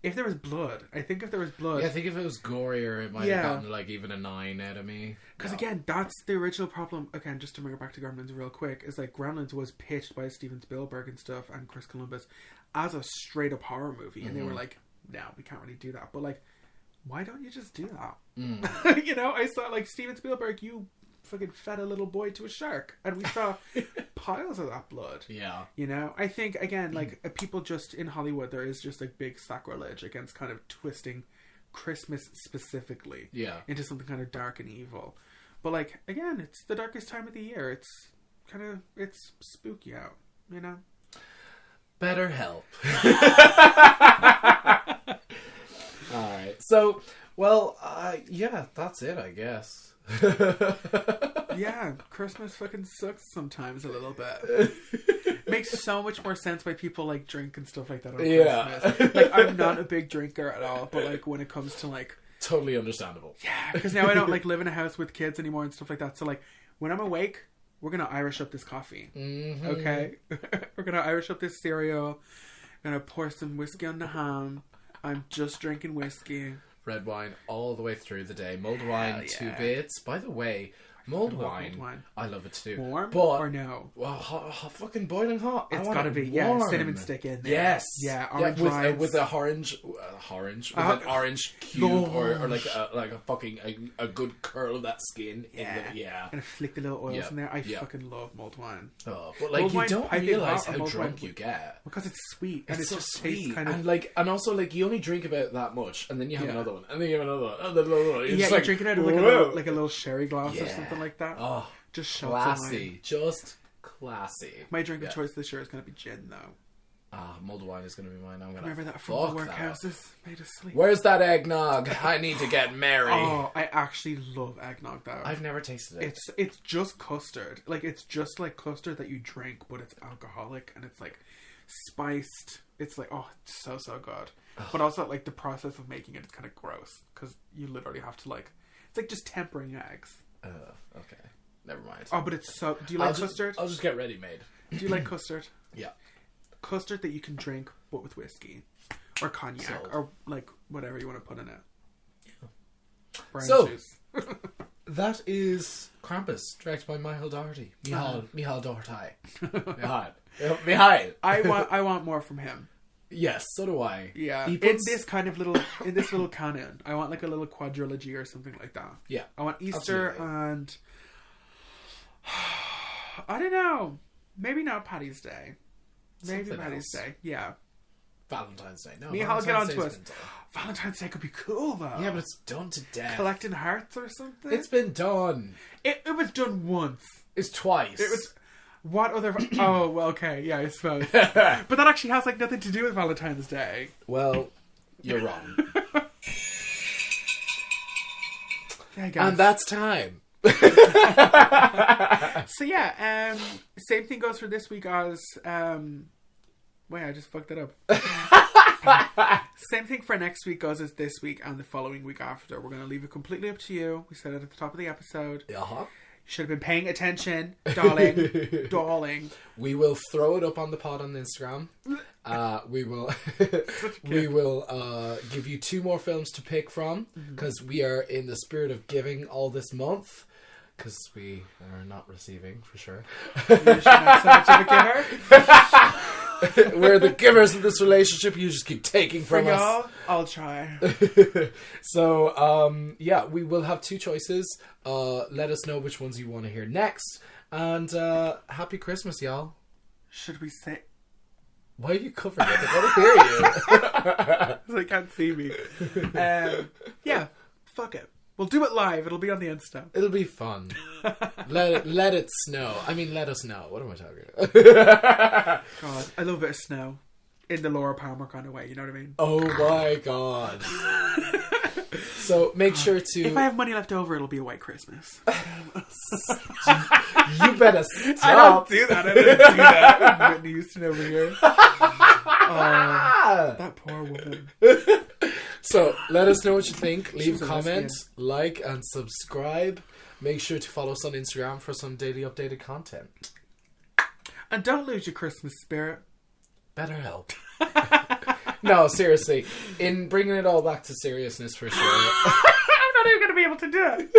S5: there was blood. I think if there was blood.
S4: Yeah, I think if it was gorier, it might have gotten like even a 9 out of me.
S5: Because again, that's the original problem. Again, just to bring it back to Gremlins real quick, is like Gremlins was pitched by Steven Spielberg and stuff and Chris Columbus as a straight up horror movie, and they were like, "No, we can't really do that." But like, why don't you just do that? You know, I saw like Steven Spielberg, you fucking fed a little boy to a shark, and we saw piles of that blood.
S4: Yeah,
S5: you know, I think again, like people just in Hollywood, there is just like big sacrilege against kind of twisting Christmas specifically, into something kind of dark and evil. But like again, it's the darkest time of the year. It's spooky out, you know.
S4: Better help. All right. So, well, yeah, that's it, I guess.
S5: Yeah, Christmas fucking sucks sometimes a little bit. Makes so much more sense why people like drink and stuff like that on Christmas. Like, I'm not a big drinker at all, but like when it comes to like...
S4: Totally understandable.
S5: Yeah, because now I don't like live in a house with kids anymore and stuff like that. So like, when I'm awake... We're going to Irish up this coffee. Okay? We're going to Irish up this cereal. Going to pour some whiskey on the ham. I'm just drinking whiskey.
S4: Red wine all the way through the day. Mulled wine, 2 bits. By the way, mulled wine, I love it too.
S5: Warm
S4: but,
S5: or no?
S4: Well, hot, fucking boiling hot.
S5: It's got to be, warm. Cinnamon stick in there.
S4: Yes.
S5: Yeah, orange rind.
S4: With an orange cube or like a fucking a good curl of that skin.
S5: Yeah. And flick the little oils in there. I fucking love mulled wine.
S4: Oh, but like you don't realise how drunk you get.
S5: Because it's sweet. And
S4: it's so
S5: just
S4: sweet.
S5: Tastes kind of...
S4: And also like you only drink about that much and then you have another one. And then you have another one. And then another one.
S5: You're drinking out of like a little sherry glass or something like that.
S4: Oh,
S5: just
S4: classy. Just classy.
S5: My drink of choice this year is going to be gin, though.
S4: Mulled wine is going to be mine. I'm gonna
S5: remember that from the workhouses made us sleep.
S4: Where's that eggnog? I need to get merry.
S5: Oh, I actually love eggnog though.
S4: I've never tasted it.
S5: It's just custard. Like it's just like custard that you drink, but it's alcoholic and it's like spiced. It's like it's so good. But also like the process of making it is kind of gross because you literally have to like it's like just tempering eggs.
S4: Okay. Never mind.
S5: Oh, but it's so... Do you like custard?
S4: I'll just get ready-made.
S5: Do you like custard?
S4: Yeah.
S5: custard that you can drink, but with whiskey. Or cognac. Or, like, whatever you want to put in it. Yeah. Brown juice.
S4: That is Krampus, directed by Michael Dougherty. Michael Dougherty. Michael.
S5: I want more from him.
S4: Yes, so do I.
S5: Yeah. In this little canon, I want like a little quadrilogy or something like that.
S4: Yeah.
S5: I want Easter and I don't know. Maybe not Paddy's Day. Maybe
S4: Something
S5: Paddy's
S4: else.
S5: Day. Yeah.
S4: Valentine's Day. No,
S5: Michal, get on to us.
S4: been done.
S5: Valentine's Day could be cool though.
S4: Yeah, but it's done to death.
S5: Collecting hearts or something.
S4: It's been done.
S5: It was done once.
S4: It's twice.
S5: It was. What other... Oh, well, okay. Yeah, I suppose. But that actually has, like, nothing to do with Valentine's Day.
S4: Well, you're wrong.
S5: Yeah, I guess.
S4: And that's time.
S5: So, yeah, same thing goes for this week as... Wait, I just fucked it up. Same thing for next week goes as this week and the following week after. We're going to leave it completely up to you. We said it at the top of the episode.
S4: Uh-huh.
S5: Should have been paying attention, darling. Darling.
S4: We will throw it up on the pod on Instagram. We will give you 2 more films to pick from because we are in the spirit of giving all this month because we are not receiving for sure.
S5: You're not so much of a giver.
S4: We're the givers of this relationship. You just keep taking from
S5: For
S4: us.
S5: y'all, I'll try.
S4: So, yeah, we will have 2 choices. Let us know which ones you want to hear next. And happy Christmas, y'all.
S5: Should we say...
S4: Why are you covering it? I want to hear you.
S5: Because they can't see me. Yeah, fuck it. We'll do it live. It'll be on the Insta.
S4: It'll be fun. Let it snow. I mean, let us know. What am I talking about?
S5: God, I love a bit of snow. In the Laura Palmer kind of way, you know what I mean?
S4: Oh my god. So make sure to...
S5: If I have money left over, it'll be a white Christmas.
S4: You better stop.
S5: I don't do that. I didn't do that. I'm Whitney Houston over here. That poor woman.
S4: So let us know what you think. Leave
S5: was a
S4: comments, like, and subscribe. Make sure to follow us on Instagram for some daily updated content.
S5: And don't lose your Christmas spirit.
S4: Better help. No, seriously. In bringing it all back to seriousness for sure.
S5: I'm not even going to be able to do it.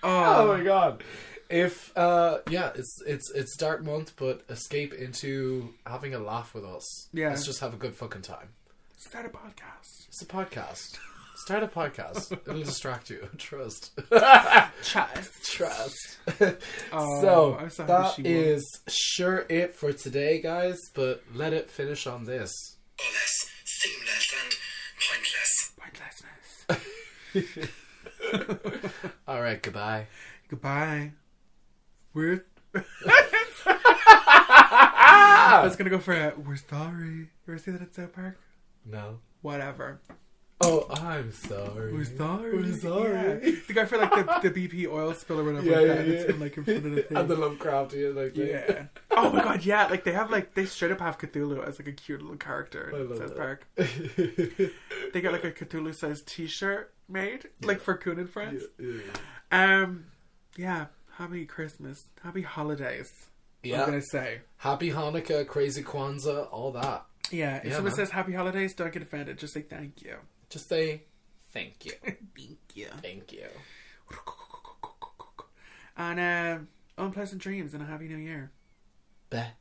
S4: Oh my god. If it's dark month, but escape into having a laugh with us.
S5: Yeah.
S4: Let's just have a good fucking time.
S5: Start a podcast.
S4: It's a podcast. Start a podcast. It'll distract you. Trust.
S5: Trust.
S4: So
S5: I'm so happy
S4: that
S5: she won.
S4: is sure it for today, guys. But let it finish on this.
S1: Or less seamless and pointless.
S5: Pointlessness.
S4: All right. Goodbye.
S5: Goodbye. We're... I was going to go for a, we're sorry. You ever see that at South Park?
S4: No.
S5: Whatever.
S4: Oh, I'm sorry.
S5: We're sorry.
S4: We're sorry.
S5: Yeah. The guy for like the BP oil spill or whatever.
S4: Yeah,
S5: like
S4: yeah,
S5: that.
S4: yeah.
S5: It's been like in front of the thing.
S4: And the Lovecraftian like thing.
S5: Yeah. Oh my god, yeah. Like they straight up have Cthulhu as like a cute little character
S4: I
S5: in
S4: love
S5: South
S4: that.
S5: Park. They got like a Cthulhu sized t-shirt made, like for Coon and Friends. Yeah. Happy Christmas. Happy holidays.
S4: Yeah.
S5: I'm gonna say.
S4: Happy Hanukkah, crazy Kwanzaa, all that.
S5: Yeah. If
S4: Yeah,
S5: someone
S4: man.
S5: says happy holidays, don't get offended. Just say thank you.
S4: Just say thank you.
S5: Thank you.
S4: Thank you.
S5: And unpleasant dreams and a happy new year.
S4: Bye.